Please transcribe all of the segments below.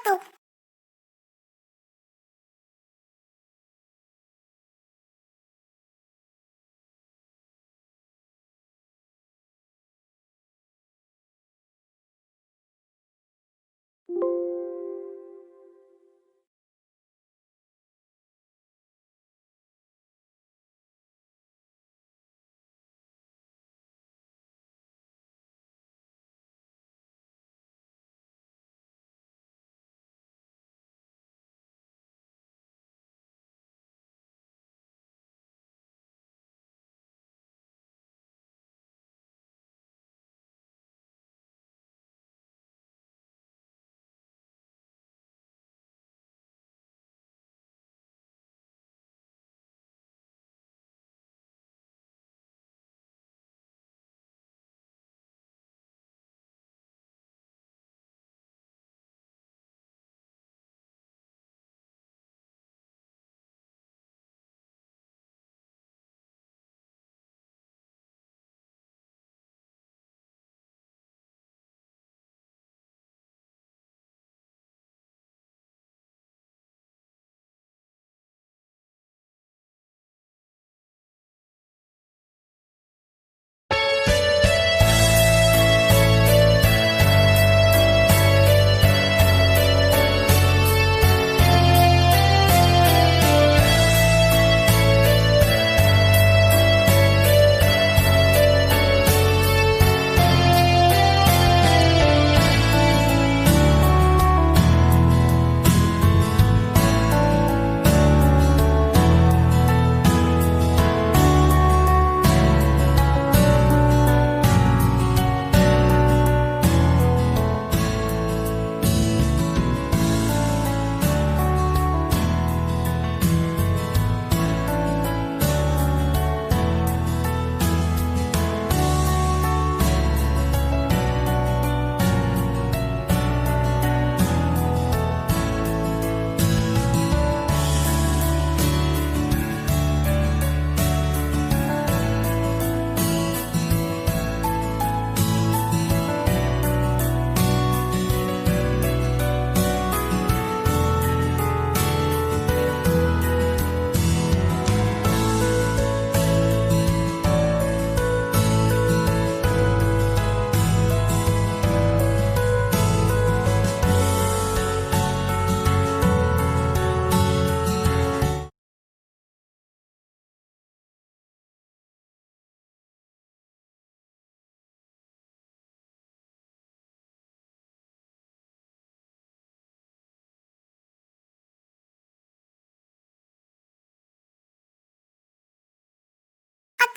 또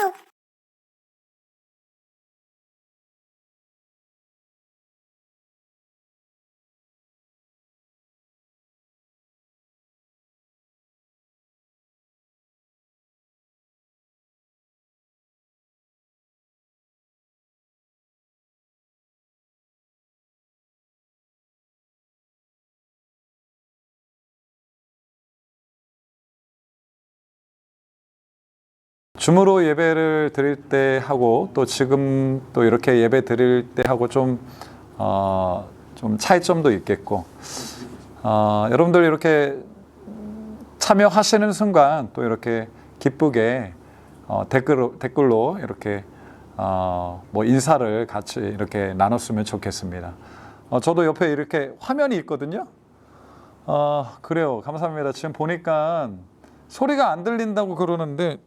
또 줌으로 예배를 드릴 때 하고 또 지금 또 이렇게 예배 드릴 때 하고 좀 차이점도 있겠고 여러분들 이렇게 참여하시는 순간 또 이렇게 기쁘게 댓글로 이렇게 뭐 인사를 같이 이렇게 나눴으면 좋겠습니다. 저도 옆에 이렇게 화면이 있거든요. 그래요. 감사합니다. 지금 보니까 소리가 안 들린다고 그러는데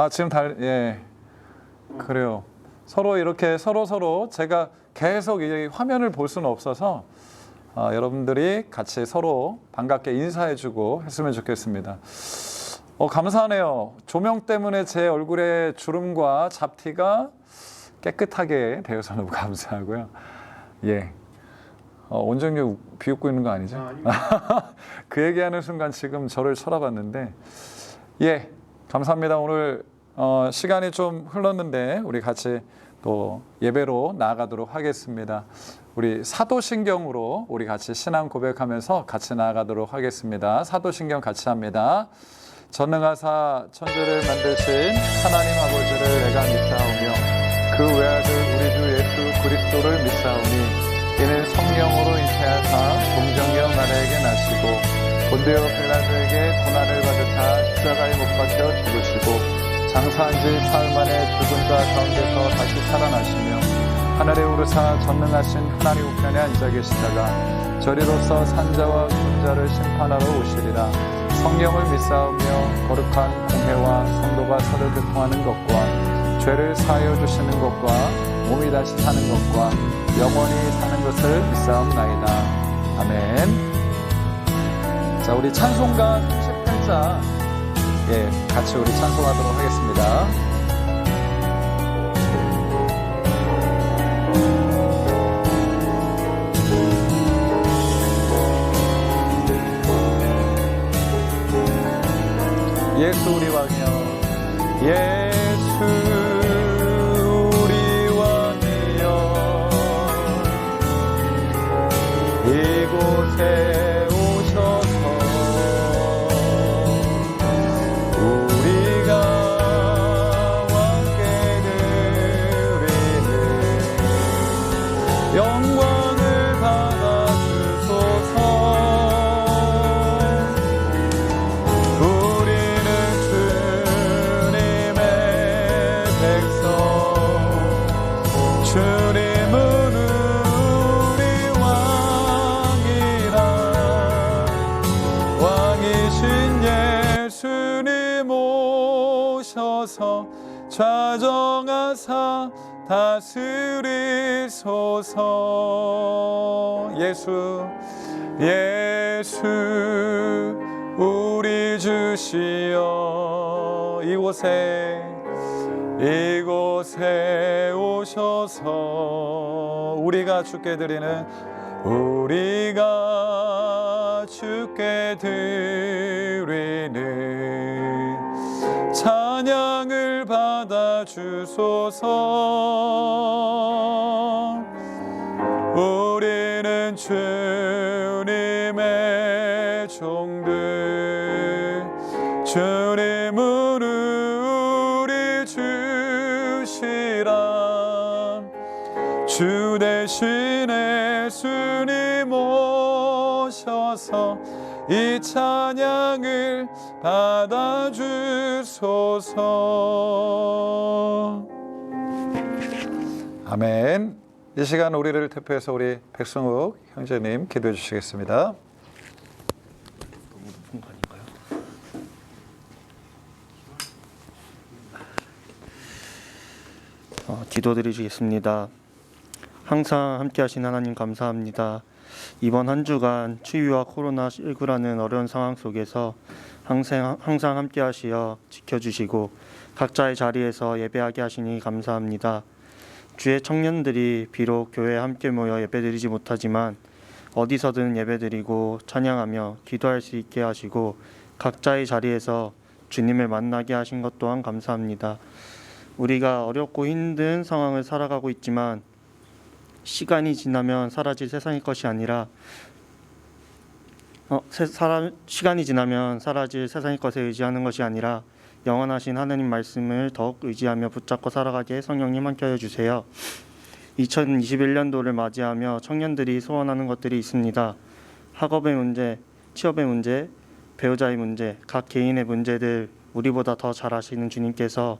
지금 예 그래요. 서로 이렇게 서로 제가 계속 이 화면을 볼 수는 없어서 여러분들이 같이 서로 반갑게 인사해주고 했으면 좋겠습니다. 감사하네요. 조명 때문에 제 얼굴에 주름과 잡티가 깨끗하게 되어서 너무 감사하고요. 예. 원장님 비웃고 있는 거 아니죠? 그 얘기하는 순간 지금 저를 쳐다봤는데 예 감사합니다. 오늘 시간이 좀 흘렀는데 우리 같이 또 예배로 나아가도록 하겠습니다. 우리 사도신경으로 우리 같이 신앙 고백하면서 같이 나아가도록 하겠습니다. 사도신경 같이 합니다. 전능하사 천지를 만드신 하나님 아버지를 내가 믿사오며 그 외아들 우리 주 예수 그리스도를 믿사오니 이는 성령으로 잉태하사 동정녀 마리아에게 나시고 본디오 빌라도에게 고난을 받으사 십자가에 못 박혀 죽으시고 장사한 지 사흘 만에 죽은 자 가운데서 다시 살아나시며 하늘에 오르사 전능하신 하나님 우편에 앉아 계시다가 저리로서 산자와 군자를 심판하러 오시리라. 성령을 믿사오며 거룩한 공회와 성도가 서로 교통하는 것과 죄를 사하여 주시는 것과 몸이 다시 사는 것과 영원히 사는 것을 믿사옵나이다. 아멘. 자, 우리 찬송가 38자 같이 우리 찬송하도록 하겠습니다. 예수 우리 왕이여, 예수 우리 왕이여, 이곳에 오셔서 우리가 왕께 드리는 영광을 받아주소서. 좌정하사 다스리소서. 예수 우리 주시여, 이곳에 오셔서 우리가 주께 드리는 찬양을 받아주소서. 우리는 주님의 종들, 주님은 우리 주시라. 주 대신 예수님 오셔서 이 찬양을 받아주소서. 아멘. 이 시간 우리를 대표해서 우리 백승욱 형제님 기도해 주시겠습니다. 너무 높은 거 아닌가요? 기도드리겠습니다. 항상 함께 하신 하나님 감사합니다. 이번 한 주간 추위와 코로나19라는 어려운 상황 속에서 항상 함께 하시어 지켜주시고 각자의 자리에서 예배하게 하시니 감사합니다. 주의 청년들이 비록 교회에 함께 모여 예배드리지 못하지만 어디서든 예배드리고 찬양하며 기도할 수 있게 하시고 각자의 자리에서 주님을 만나게 하신 것 또한 감사합니다. 우리가 어렵고 힘든 상황을 살아가고 있지만 시간이 지나면 사라질 세상의 것이 아니라 시간이 지나면 사라질 세상의 것에 의지하는 것이 아니라 영원하신 하나님 말씀을 더욱 의지하며 붙잡고 살아가게 성령님 함께하여 주세요. 2021년도를 맞이하며 청년들이 소원하는 것들이 있습니다. 학업의 문제, 취업의 문제, 배우자의 문제, 각 개인의 문제들 우리보다 더 잘 아시는 주님께서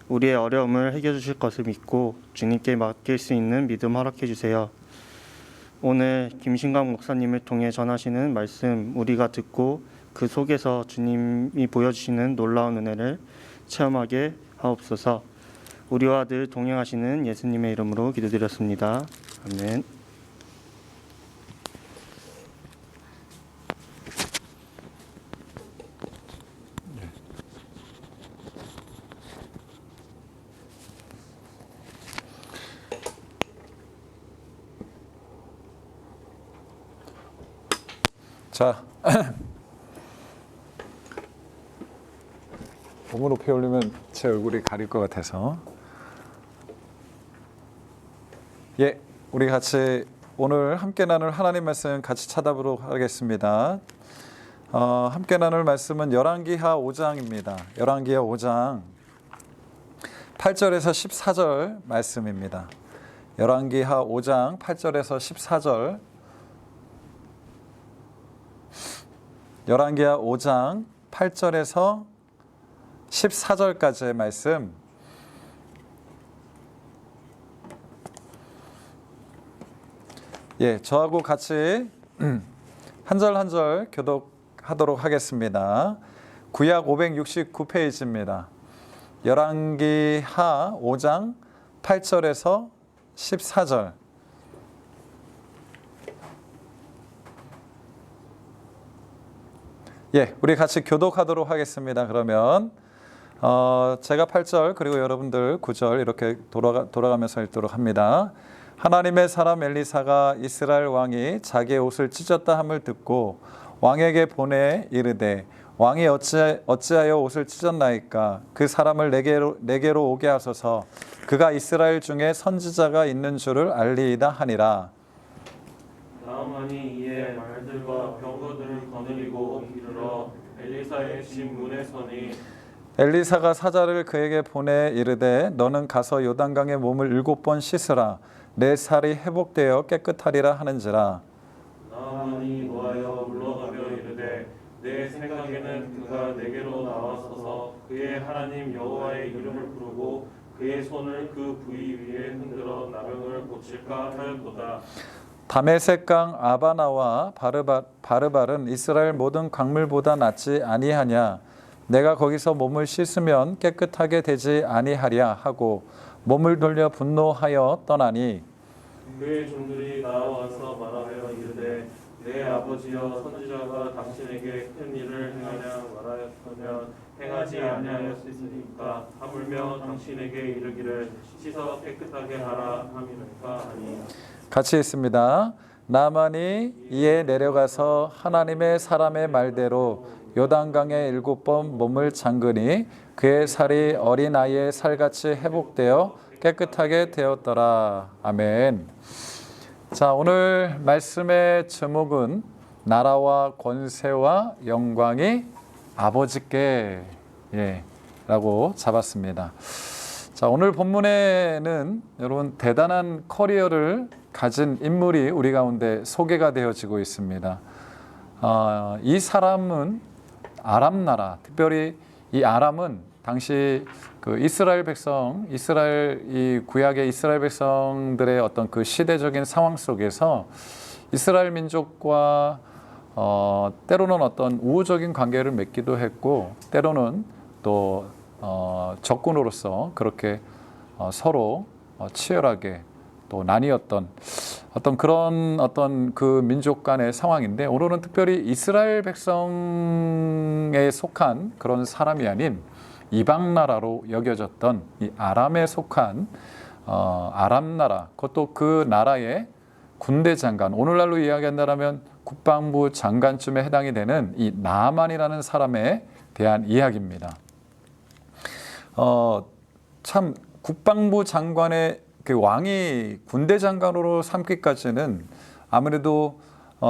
우리의 어려움을 해결해 주실 것을 믿고 주님께 맡길 수 있는 믿음 허락해 주세요. 오늘 김신광 목사님을 통해 전하시는 말씀 우리가 듣고 그 속에서 주님이 보여주시는 놀라운 은혜를 체험하게 하옵소서. 우리와 늘 동행하시는 예수님의 이름으로 기도드렸습니다. 아멘. 자, 너무 높이 올리면 제 얼굴이 가릴 것 같아서 우리 같이 오늘 함께 나눌 하나님 말씀 같이 찾아보도록 하겠습니다. 함께 나눌 말씀은 열왕기하 5장입니다. 열왕기하 5장 8절에서 14절 말씀입니다. 열왕기하 5장 8절에서 14절. 열왕기하 5장 8절에서 14절까지의 말씀. 예, 저하고 같이 한 절 한 절 교독하도록 하겠습니다. 구약 569페이지입니다. 열왕기하 5장 8절에서 14절. 예, 우리 같이 교독하도록 하겠습니다. 그러면 제가 8절 그리고 여러분들 9절 이렇게 돌아가면서 읽도록 합니다. 하나님의 사람 엘리사가 이스라엘 왕이 자기의 옷을 찢었다 함을 듣고 왕에게 보내 이르되 왕이 어찌하여 옷을 찢었나이까? 그 사람을 내게로 오게 하소서. 그가 이스라엘 중에 선지자가 있는 줄을 알리이다 하니라. 나아만이 이에 말들과 병거들을 거느리고 이르러 엘리사의 집 문에 서니 엘리사가 사자를 그에게 보내 이르되 너는 가서 요단강에 몸을 7번 씻으라. 내 살이 회복되어 깨끗하리라 하는지라. 나아만이 노하여 물러가며 이르되 내 생각에는 그가 내게로 나와서서 그의 하나님 여호와의 이름을 부르고 그의 손을 그 부위 위에 흔들어 나병을 고칠까 하였도다. 다메섹강 아바나와 바르발은 이스라엘 모든 강물보다 낫지 아니하냐? 내가 거기서 몸을 씻으면 깨끗하게 되지 아니하랴 하고 몸을 돌려 분노하여 떠나니 그의 종들이 나와서 말하여 이르되 내 아버지여 선지자가 당신에게 큰 일을 행하냐 말하였으면 행하지 아니하였으니까 하물며 당신에게 이르기를 씻어 깨끗하게 하라 함이니까 하니. 같이 있습니다. 나만이 이에 내려가서 하나님의 사람의 말대로 요단강에 7번 몸을 잠그니 그의 살이 어린아이의 살같이 회복되어 깨끗하게 되었더라. 아멘. 자, 오늘 말씀의 제목은 나라와 권세와 영광이 아버지께 라고 잡았습니다. 자, 오늘 본문에는 여러분 대단한 커리어를 가진 인물이 우리 가운데 소개가 되어지고 있습니다. 이 사람은 아람 나라, 특별히 이 아람은 당시 그 이스라엘 이 구약의 이스라엘 백성들의 어떤 그 시대적인 상황 속에서 이스라엘 민족과 때로는 어떤 우호적인 관계를 맺기도 했고, 때로는 또 적군으로서 그렇게 서로 치열하게 또 나뉘었던 어떤 그런 어떤 그 민족 간의 상황인데, 오늘은 특별히 이스라엘 백성에 속한 그런 사람이 아닌 이방 나라로 여겨졌던 이 아람에 속한 아람 나라, 그것도 그 나라의 군대 장관, 오늘날로 이야기한다면 국방부 장관쯤에 해당이 되는 이 나아만이라는 사람에 대한 이야기입니다. 참 국방부 장관의 그 왕이 군대 장관으로 삼기까지는 아무래도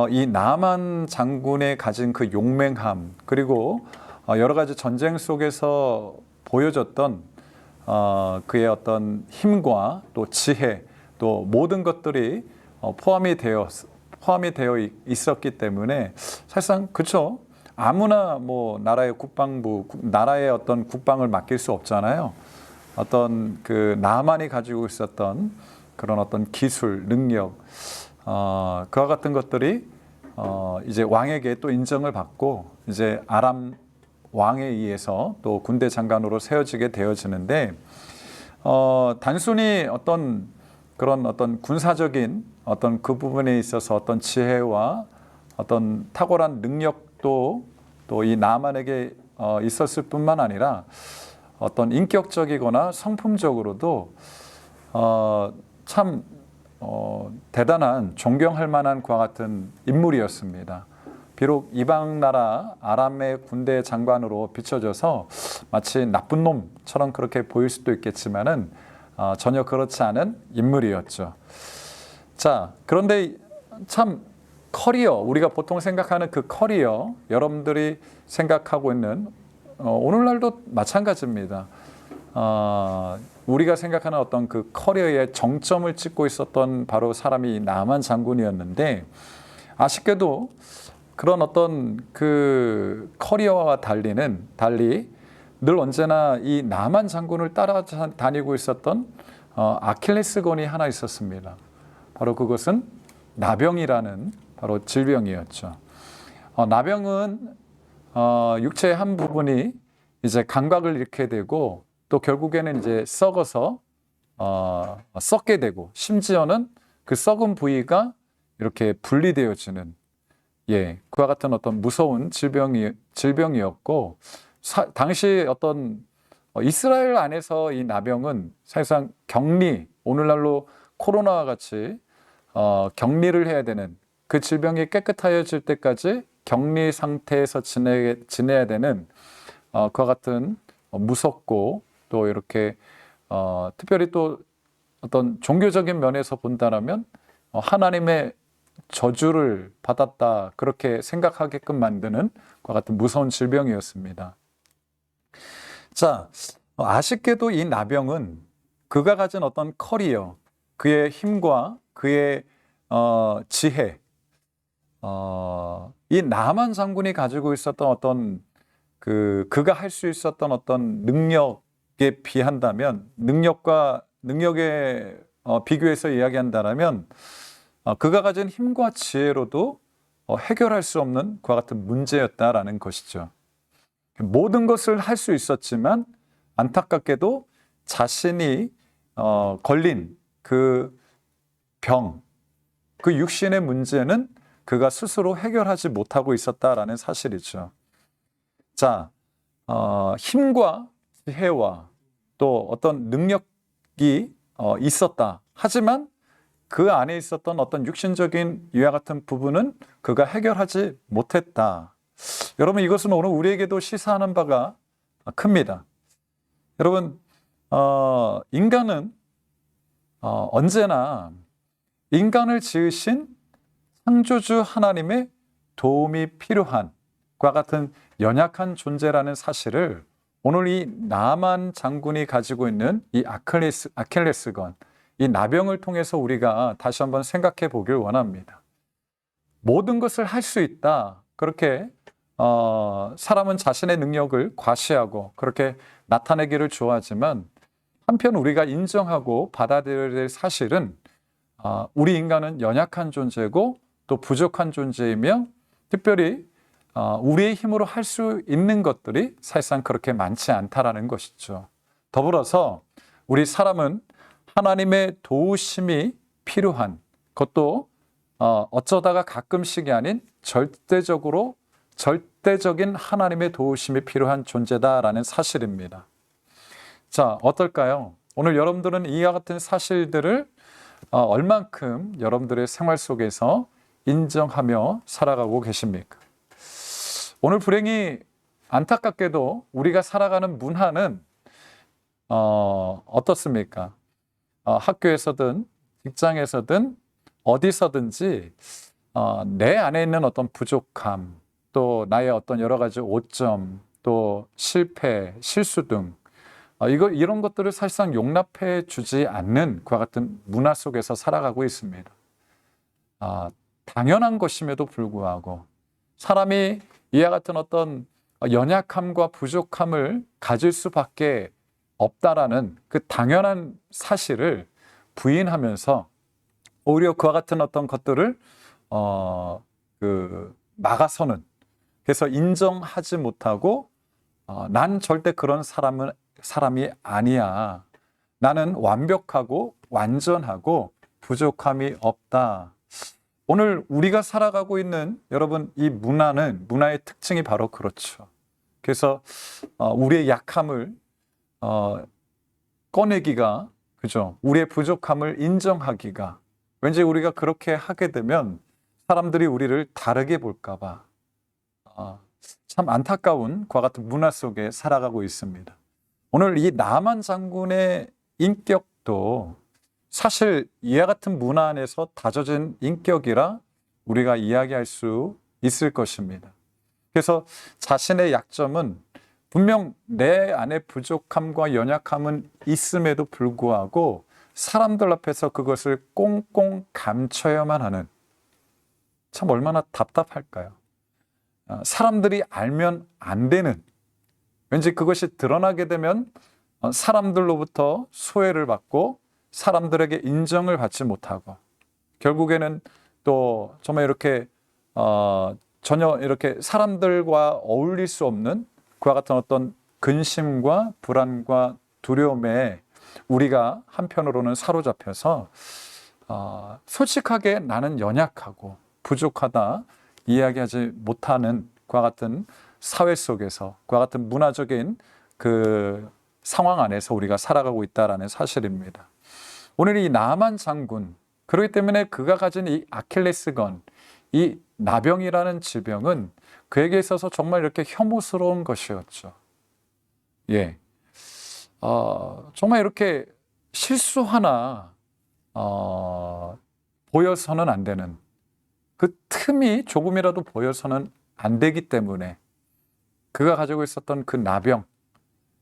이 나아만 장군의 가진 그 용맹함, 그리고 여러 가지 전쟁 속에서 보여줬던 그의 어떤 힘과 또 지혜, 또 모든 것들이 포함이 되어 있었기 때문에 사실상 그렇죠. 아무나 뭐 나라의 국방부, 나라의 어떤 국방을 맡길 수 없잖아요. 어떤 그 나만이 가지고 있었던 그런 어떤 기술, 능력, 그와 같은 것들이 이제 왕에게 또 인정을 받고 이제 아람 왕에 의해서 또 군대 장관으로 세워지게 되어지는데, 단순히 어떤 그런 어떤 군사적인 어떤 그 부분에 있어서 어떤 지혜와 어떤 탁월한 능력도 또 이 나만에게 있었을 뿐만 아니라 어떤 인격적이거나 성품적으로도 참 대단한 존경할 만한 그와 같은 인물이었습니다. 비록 이방 나라 아람의 군대 장관으로 비춰져서 마치 나쁜 놈처럼 그렇게 보일 수도 있겠지만은 전혀 그렇지 않은 인물이었죠. 자, 그런데 참 커리어, 우리가 보통 생각하는 그 커리어, 여러분들이 생각하고 있는 오늘날도 마찬가지입니다. 우리가 생각하는 어떤 그 커리어의 정점을 찍고 있었던 바로 사람이 나만 장군이었는데, 아쉽게도 그런 어떤 그 커리어와 달리 늘 언제나 이 나만 장군을 따라다니고 있었던 아킬레스건이 하나 있었습니다. 바로 그것은 나병이라는 바로 질병이었죠. 나병은 육체의 한 부분이 이제 감각을 잃게 되고, 또 결국에는 이제 썩어서 썩게 되고, 심지어는 그 썩은 부위가 이렇게 분리되어지는, 그와 같은 어떤 무서운 질병이었고, 당시 어떤 이스라엘 안에서 이 나병은 사실상 격리, 오늘날로 코로나와 같이 격리를 해야 되는, 그 질병이 깨끗하여질 때까지 격리 상태에서 지내야 되는 그와 같은 무섭고, 또 이렇게 특별히 또 어떤 종교적인 면에서 본다라면 하나님의 저주를 받았다, 그렇게 생각하게끔 만드는 그와 같은 무서운 질병이었습니다. 자, 아쉽게도 이 나병은 그가 가진 어떤 커리어, 그의 힘과 그의 지혜, 이 나만 장군이 가지고 있었던 어떤 그가 할 수 있었던 어떤 능력에 비한다면, 능력에 비교해서 이야기한다면, 그가 가진 힘과 지혜로도 해결할 수 없는 그와 같은 문제였다라는 것이죠. 모든 것을 할 수 있었지만 안타깝게도 자신이 걸린 그 병, 그 육신의 문제는 그가 스스로 해결하지 못하고 있었다라는 사실이죠. 자, 힘과 지혜와 또 어떤 능력이 있었다. 하지만 그 안에 있었던 어떤 육신적인 이와 같은 부분은 그가 해결하지 못했다. 여러분, 이것은 오늘 우리에게도 시사하는 바가 큽니다. 여러분, 인간은 언제나 인간을 지으신 창조주 하나님의 도움이 필요한 과 같은 연약한 존재라는 사실을 오늘 이 나만 장군이 가지고 있는 이 아킬레스건, 이 나병을 통해서 우리가 다시 한번 생각해 보길 원합니다. 모든 것을 할 수 있다, 그렇게 사람은 자신의 능력을 과시하고 그렇게 나타내기를 좋아하지만, 한편 우리가 인정하고 받아들여야 될 사실은 우리 인간은 연약한 존재고 또 부족한 존재이며, 특별히 우리의 힘으로 할 수 있는 것들이 사실상 그렇게 많지 않다라는 것이죠. 더불어서 우리 사람은 하나님의 도우심이 필요한, 그것도 어쩌다가 가끔씩이 아닌 절대적인 하나님의 도우심이 필요한 존재다라는 사실입니다. 자, 어떨까요? 오늘 여러분들은 이와 같은 사실들을 얼만큼 여러분들의 생활 속에서 인정하며 살아가고 계십니까? 오늘 불행히 안타깝게도 우리가 살아가는 문화는 어떻습니까? 학교에서든 직장에서든 어디서든지 내 안에 있는 어떤 부족함, 또 나의 어떤 여러 가지 오점, 또 실패, 실수 등 이런 것들을 사실상 용납해 주지 않는 그와 같은 문화 속에서 살아가고 있습니다. 당연한 것임에도 불구하고 사람이 이와 같은 어떤 연약함과 부족함을 가질 수밖에 없다라는 그 당연한 사실을 부인하면서 오히려 그와 같은 어떤 것들을 막아서는, 그래서 인정하지 못하고 난 절대 그런 사람이 아니야. 나는 완벽하고 완전하고 부족함이 없다. 오늘 우리가 살아가고 있는 여러분, 이 문화의 특징이 바로 그렇죠. 그래서 우리의 약함을 꺼내기가, 그죠? 우리의 부족함을 인정하기가, 왠지 우리가 그렇게 하게 되면 사람들이 우리를 다르게 볼까봐 참 안타까운 그와 같은 문화 속에 살아가고 있습니다. 오늘 이 나만 장군의 인격도 사실 이와 같은 문화 안에서 다져진 인격이라 우리가 이야기할 수 있을 것입니다. 그래서 자신의 약점은 분명 내 안에 부족함과 연약함은 있음에도 불구하고 사람들 앞에서 그것을 꽁꽁 감춰야만 하는, 참 얼마나 답답할까요? 사람들이 알면 안 되는, 왠지 그것이 드러나게 되면 사람들로부터 소외를 받고 사람들에게 인정을 받지 못하고 결국에는 또 정말 이렇게 전혀 이렇게 사람들과 어울릴 수 없는 그와 같은 어떤 근심과 불안과 두려움에 우리가 한편으로는 사로잡혀서 솔직하게 나는 연약하고 부족하다 이야기하지 못하는 그와 같은 사회 속에서 그와 같은 문화적인 그 상황 안에서 우리가 살아가고 있다는 사실입니다. 오늘 이 나만 장군, 그렇기 때문에 그가 가진 이 아킬레스건, 이 나병이라는 질병은 그에게 있어서 정말 이렇게 혐오스러운 것이었죠. 예, 정말 이렇게 실수 하나 보여서는 안 되는, 그 틈이 조금이라도 보여서는 안 되기 때문에 그가 가지고 있었던 그 나병,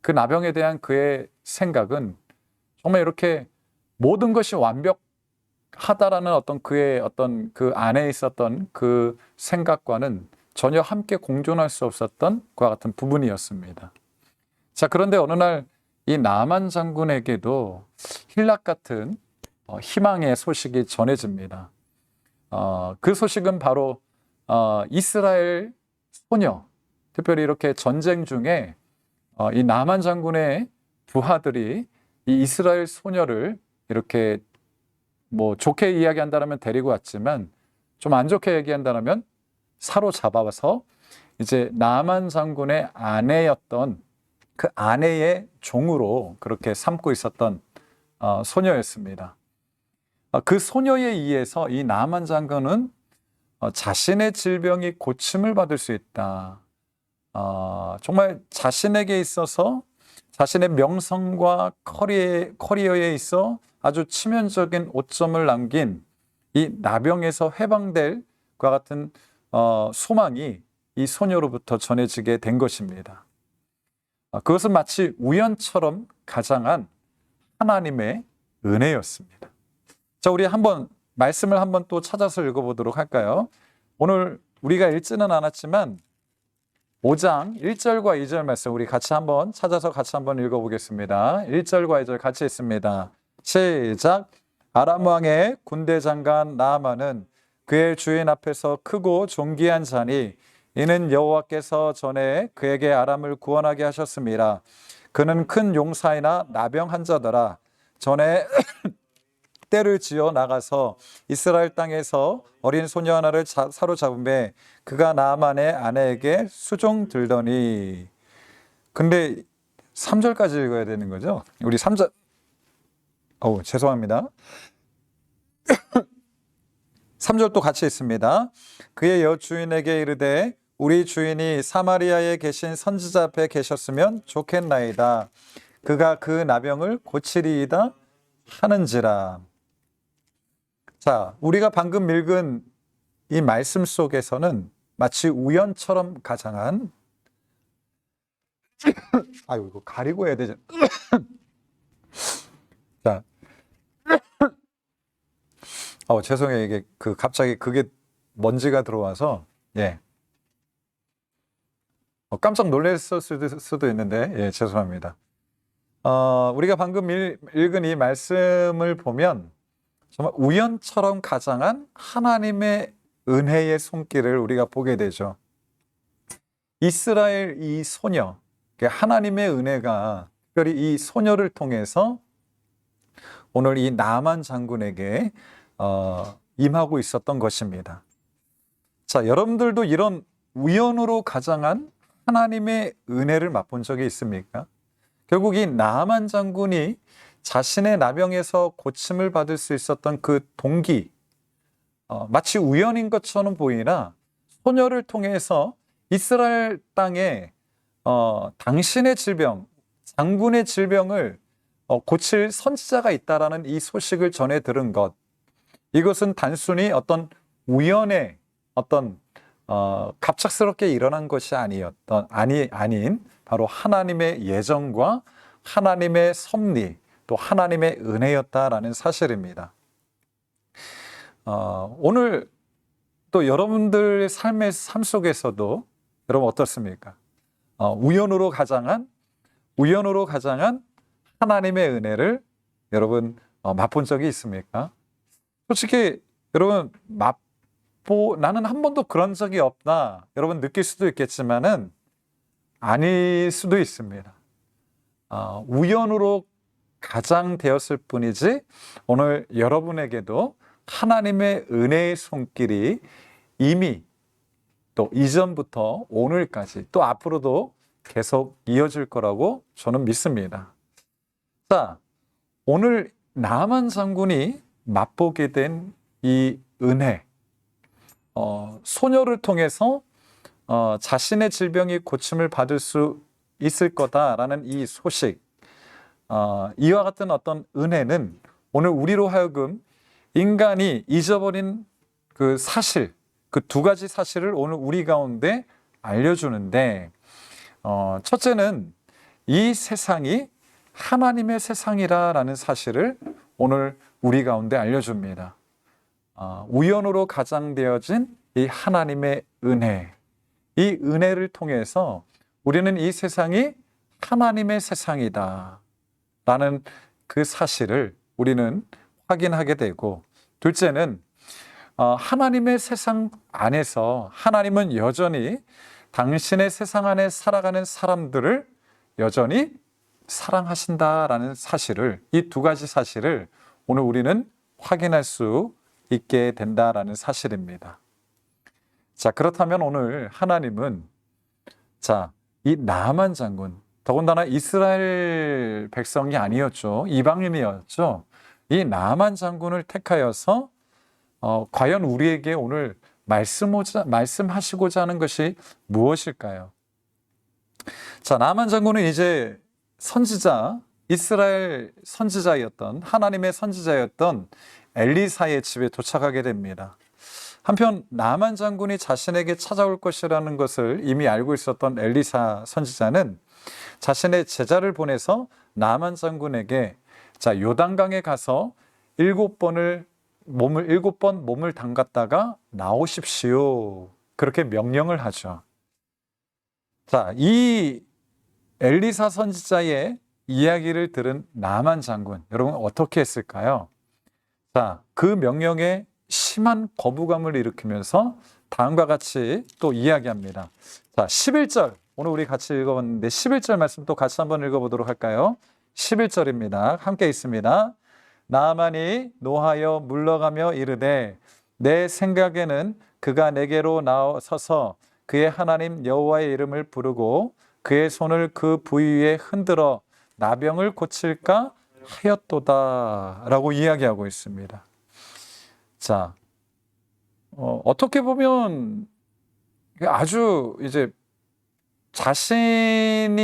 그 나병에 대한 그의 생각은 정말 이렇게 모든 것이 완벽하다라는 어떤 그의 어떤 그 안에 있었던 그 생각과는 전혀 함께 공존할 수 없었던 그와 같은 부분이었습니다. 자, 그런데 어느 날 이 나만 장군에게도 힐락 같은 희망의 소식이 전해집니다. 그 소식은 바로 이스라엘 소녀, 특별히 이렇게 전쟁 중에 이 나만 장군의 부하들이 이 이스라엘 소녀를 이렇게 뭐 좋게 이야기한다면 데리고 왔지만 좀 안 좋게 얘기한다면 사로잡아서 이제 나만 장군의 아내였던 그 아내의 종으로 그렇게 삼고 있었던 소녀였습니다. 그 소녀에 의해서 이 나만 장군은 자신의 질병이 고침을 받을 수 있다. 정말 자신에게 있어서 자신의 명성과 커리어에 있어 아주 치명적인 오점을 남긴 이 나병에서 해방될 것과 같은 소망이 이 소녀로부터 전해지게 된 것입니다. 그것은 마치 우연처럼 가장한 하나님의 은혜였습니다. 자, 우리 한번 말씀을 한번 또 찾아서 읽어보도록 할까요? 오늘 우리가 읽지는 않았지만 5장 1절과 2절 말씀 우리 같이 한번 찾아서 같이 한번 읽어보겠습니다. 1절과 2절 같이 읽습니다. 시작. 아람 왕의 군대 장관 나아만은 그의 주인 앞에서 크고 존귀한 자니 이는 여호와께서 전에 그에게 아람을 구원하게 하셨습니다. 그는 큰 용사이나 나병 환자더라. 전에 떼를 지어 나가서 이스라엘 땅에서 어린 소녀 하나를 사로잡음에 그가 나아만의 아내에게 수종 들더니. 근데 3절까지 읽어야 되는 거죠? 우리 3절. 죄송합니다. 3절 또 같이 있습니다. 그의 여주인에게 이르되 우리 주인이 사마리아에 계신 선지자 앞에 계셨으면 좋겠나이다. 그가 그 나병을 고치리이다 하는지라. 자, 우리가 방금 읽은 이 말씀 속에서는 마치 우연처럼 가장한 이거 가리고 해야 되죠. 자, 죄송해요. 이게 갑자기 그게 먼지가 들어와서 깜짝 놀랐을 수도 있는데 죄송합니다. 우리가 방금 읽은 이 말씀을 보면 정말 우연처럼 가장한 하나님의 은혜의 손길을 우리가 보게 되죠. 이스라엘 이 소녀, 하나님의 은혜가 특별히 이 소녀를 통해서 오늘 이 나만 장군에게 임하고 있었던 것입니다. 자, 여러분들도 이런 우연으로 가장한 하나님의 은혜를 맛본 적이 있습니까? 결국 이 나만 장군이 자신의 나병에서 고침을 받을 수 있었던 그 동기, 마치 우연인 것처럼 보이나 소녀를 통해서 이스라엘 땅에 당신의 질병, 장군의 질병을 고칠 선지자가 있다라는 이 소식을 전해 들은 것, 이것은 단순히 어떤 우연의 어떤 갑작스럽게 일어난 것이 아닌 바로 하나님의 예정과 하나님의 섭리 또 하나님의 은혜였다라는 사실입니다. 오늘 또 여러분들 삶 속에서도 여러분 어떻습니까? 우연으로 가장한 하나님의 은혜를 여러분 맛본 적이 있습니까? 솔직히 여러분 나는 한 번도 그런 적이 없다 여러분 느낄 수도 있겠지만은 아닐 수도 있습니다. 우연으로 가장되었을 뿐이지 오늘 여러분에게도 하나님의 은혜의 손길이 이미 또 이전부터 오늘까지 또 앞으로도 계속 이어질 거라고 저는 믿습니다. 자, 오늘 나만 장군이 맛보게 된 이 은혜, 소녀를 통해서 자신의 질병이 고침을 받을 수 있을 거다라는 이 소식, 이와 같은 어떤 은혜는 오늘 우리로 하여금 인간이 잊어버린 그 사실, 그 두 가지 사실을 오늘 우리 가운데 알려주는데, 첫째는 이 세상이 하나님의 세상이라는 사실을 오늘 우리 가운데 알려줍니다. 우연으로 가장되어진 이 하나님의 은혜, 이 은혜를 통해서 우리는 이 세상이 하나님의 세상이다 라는 그 사실을 우리는 확인하게 되고, 둘째는 하나님의 세상 안에서 하나님은 여전히 당신의 세상 안에 살아가는 사람들을 여전히 사랑하신다라는 사실을, 이 두 가지 사실을 오늘 우리는 확인할 수 있게 된다라는 사실입니다. 자, 그렇다면 오늘 하나님은 이 나만 장군, 더군다나 이스라엘 백성이 아니었죠. 이방인이었죠. 이 나만 장군을 택하여서 과연 우리에게 오늘 말씀하시고자 하는 것이 무엇일까요? 자, 나만 장군은 이제 이스라엘 선지자였던, 하나님의 선지자였던 엘리사의 집에 도착하게 됩니다. 한편 나만 장군이 자신에게 찾아올 것이라는 것을 이미 알고 있었던 엘리사 선지자는 자신의 제자를 보내서 나만 장군에게 요단강에 가서 7번 몸을 담갔다가 나오십시오. 그렇게 명령을 하죠. 자, 이 엘리사 선지자의 이야기를 들은 나만 장군, 여러분 어떻게 했을까요? 자, 그 명령에 심한 거부감을 일으키면서 다음과 같이 또 이야기합니다. 자, 11절, 오늘 우리 같이 읽어봤는데 11절 말씀 또 같이 한번 읽어보도록 할까요? 11절입니다. 함께 있습니다. 나아만이 노하여 물러가며 이르되 내 생각에는 그가 내게로 나서서 그의 하나님 여호와의 이름을 부르고 그의 손을 그 부위 위에 흔들어 나병을 고칠까 하였도다 라고 이야기하고 있습니다. 자, 어떻게 보면 아주 이제 자신이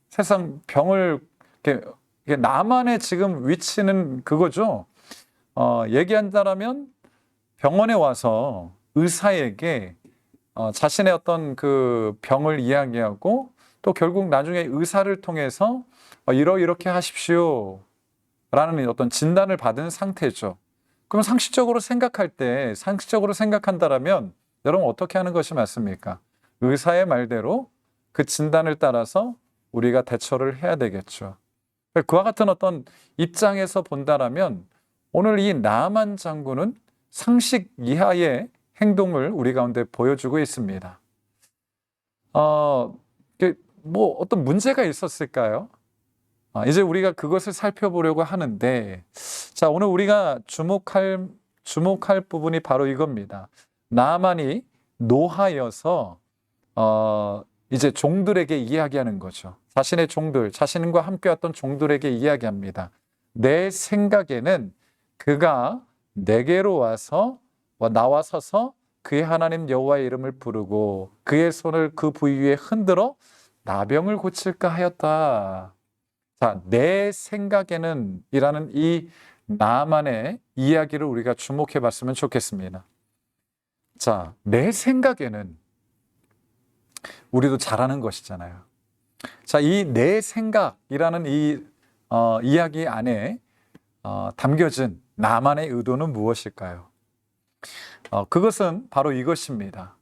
세상 병을 나만의 지금 위치는 그거죠. 얘기한다라면 병원에 와서 의사에게 자신의 어떤 그 병을 이야기하고 또 결국 나중에 의사를 통해서 이렇게 하십시오 라는 어떤 진단을 받은 상태죠. 그럼 상식적으로 생각한다라면 여러분 어떻게 하는 것이 맞습니까? 의사의 말대로 그 진단을 따라서 우리가 대처를 해야 되겠죠. 그와 같은 어떤 입장에서 본다라면 오늘 이 나만 장군은 상식 이하의 행동을 우리 가운데 보여주고 있습니다. 뭐 어떤 문제가 있었을까요? 이제 우리가 그것을 살펴보려고 하는데, 자, 오늘 우리가 주목할 부분이 바로 이겁니다. 나만이 노하여서 이제 종들에게 이야기하는 거죠. 자신의 종들, 자신과 함께 왔던 종들에게 이야기합니다. 내 생각에는 그가 내게로 나와서서 그의 하나님 여호와의 이름을 부르고 그의 손을 그 부위 위에 흔들어 나병을 고칠까 하였다. 자, 내 생각에는 이라는 이 나만의 이야기를 우리가 주목해 봤으면 좋겠습니다. 자, 내 생각에는 우리도 잘하는 것이잖아요. 자, 이 내 생각이라는 이 이야기 안에 담겨진 나만의 의도는 무엇일까요? 그것은 바로 이것입니다.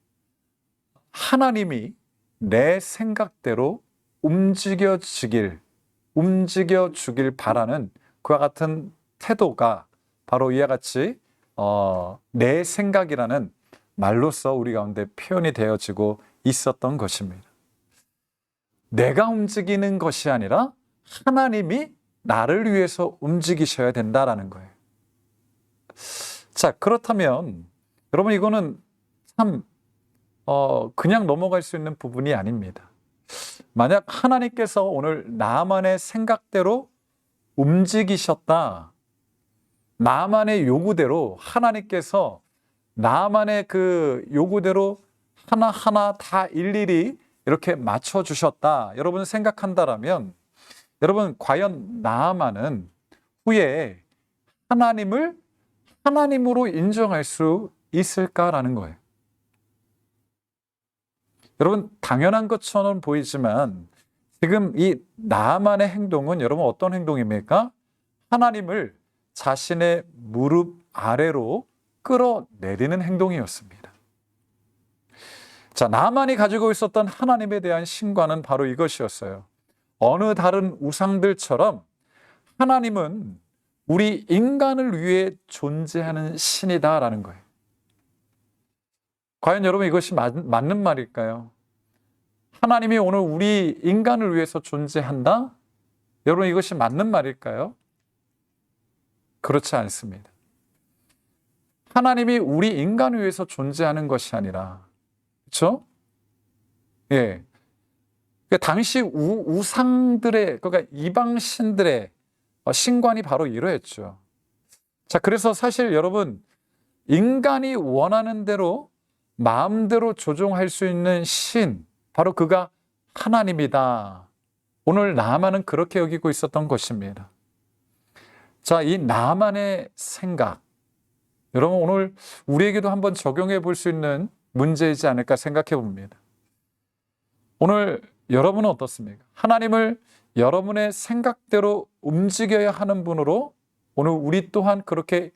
하나님이 내 생각대로 움직여 주길 바라는 그와 같은 태도가 바로 이와 같이 내 생각이라는 말로써 우리 가운데 표현이 되어지고 있었던 것입니다. 내가 움직이는 것이 아니라 하나님이 나를 위해서 움직이셔야 된다라는 거예요. 자, 그렇다면 여러분, 이거는 참 그냥 넘어갈 수 있는 부분이 아닙니다. 만약 하나님께서 오늘 나만의 생각대로 움직이셨다, 나만의 요구대로 하나님께서 나만의 그 요구대로 하나하나 다 일일이 이렇게 맞춰주셨다, 여러분 생각한다라면, 여러분 과연 나만은 후에 하나님을 하나님으로 인정할 수 있을까라는 거예요. 여러분, 당연한 것처럼 보이지만 지금 이 나만의 행동은 여러분 어떤 행동입니까? 하나님을 자신의 무릎 아래로 끌어내리는 행동이었습니다. 자, 나만이 가지고 있었던 하나님에 대한 신과는 바로 이것이었어요. 어느 다른 우상들처럼 하나님은 우리 인간을 위해 존재하는 신이다라는 거예요. 과연 여러분 이것이 맞는 말일까요? 하나님이 오늘 우리 인간을 위해서 존재한다? 여러분 이것이 맞는 말일까요? 그렇지 않습니다. 하나님이 우리 인간을 위해서 존재하는 것이 아니라, 그렇죠? 예. 당시 우상들의, 그러니까 이방신들의 신관이 바로 이러했죠. 자, 그래서 사실 여러분, 인간이 원하는 대로 마음대로 조종할 수 있는 신, 바로 그가 하나님이다. 오늘 나만은 그렇게 여기고 있었던 것입니다. 자, 이 나만의 생각, 여러분 오늘 우리에게도 한번 적용해 볼 수 있는 문제이지 않을까 생각해 봅니다. 오늘 여러분은 어떻습니까? 하나님을 여러분의 생각대로 움직여야 하는 분으로 오늘 우리 또한 그렇게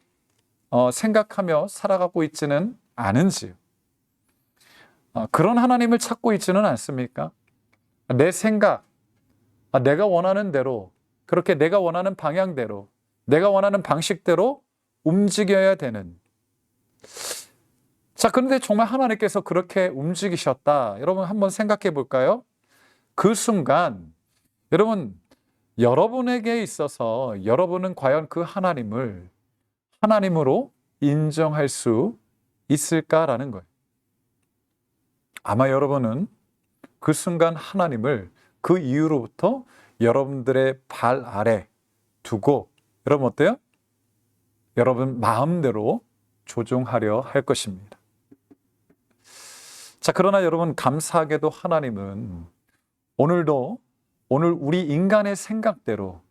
생각하며 살아가고 있지는 않은지요? 그런 하나님을 찾고 있지는 않습니까? 내 생각, 내가 원하는 대로, 그렇게 내가 원하는 방향대로, 내가 원하는 방식대로 움직여야 되는. 자, 그런데 정말 하나님께서 그렇게 움직이셨다. 여러분 한번 생각해 볼까요? 그 순간 여러분, 여러분에게 있어서 여러분은 과연 그 하나님을 하나님으로 인정할 수 있을까라는 거예요. 아마 여러분은 그 순간 하나님을 그 이후로부터 여러분들의 발 아래 두고 여러분 어때요? 여러분 마음대로 조종하려 할 것입니다. 자, 그러나 여러분 감사하게도 하나님은 오늘 우리 인간의 생각대로,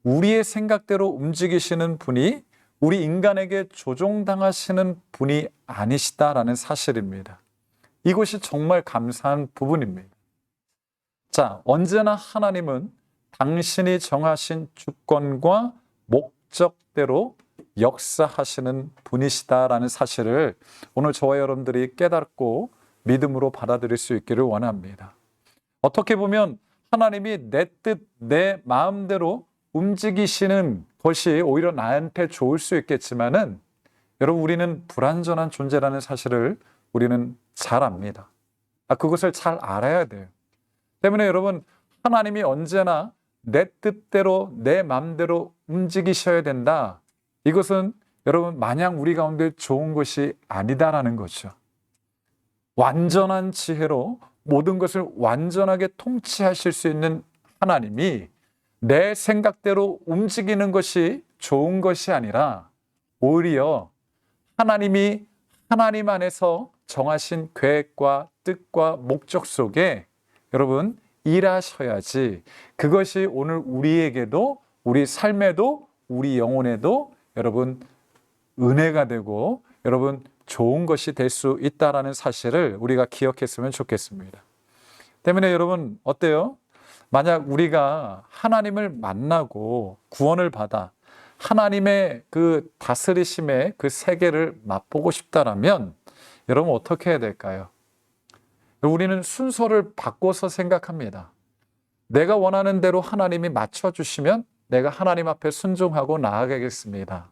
우리의 생각대로 움직이시는 분이 우리 인간에게 조종당하시는 분이 아니시다라는 사실입니다. 이것이 정말 감사한 부분입니다. 자, 언제나 하나님은 당신이 정하신 주권과 목적대로 역사하시는 분이시다라는 사실을 오늘 저와 여러분들이 깨닫고 믿음으로 받아들일 수 있기를 원합니다. 어떻게 보면 하나님이 내 뜻, 내 마음대로 움직이시는 것이 오히려 나한테 좋을 수 있겠지만은 여러분 우리는 불완전한 존재라는 사실을 우리는 잘 압니다. 그것을 잘 알아야 돼요. 때문에 여러분 하나님이 언제나 내 뜻대로 내 마음대로 움직이셔야 된다. 이것은 여러분 마냥 우리 가운데 좋은 것이 아니다라는 거죠. 완전한 지혜로 모든 것을 완전하게 통치하실 수 있는 하나님이 내 생각대로 움직이는 것이 좋은 것이 아니라 오히려 하나님이 하나님 안에서 정하신 계획과 뜻과 목적 속에 여러분 일하셔야지 그것이 오늘 우리에게도 우리 삶에도 우리 영혼에도 여러분 은혜가 되고 여러분 좋은 것이 될 수 있다라는 사실을 우리가 기억했으면 좋겠습니다. 때문에 여러분 어때요? 만약 우리가 하나님을 만나고 구원을 받아 하나님의 그 다스리심의 그 세계를 맛보고 싶다라면 여러분 어떻게 해야 될까요? 우리는 순서를 바꿔서 생각합니다. 내가 원하는 대로 하나님이 맞춰주시면 내가 하나님 앞에 순종하고 나아가겠습니다.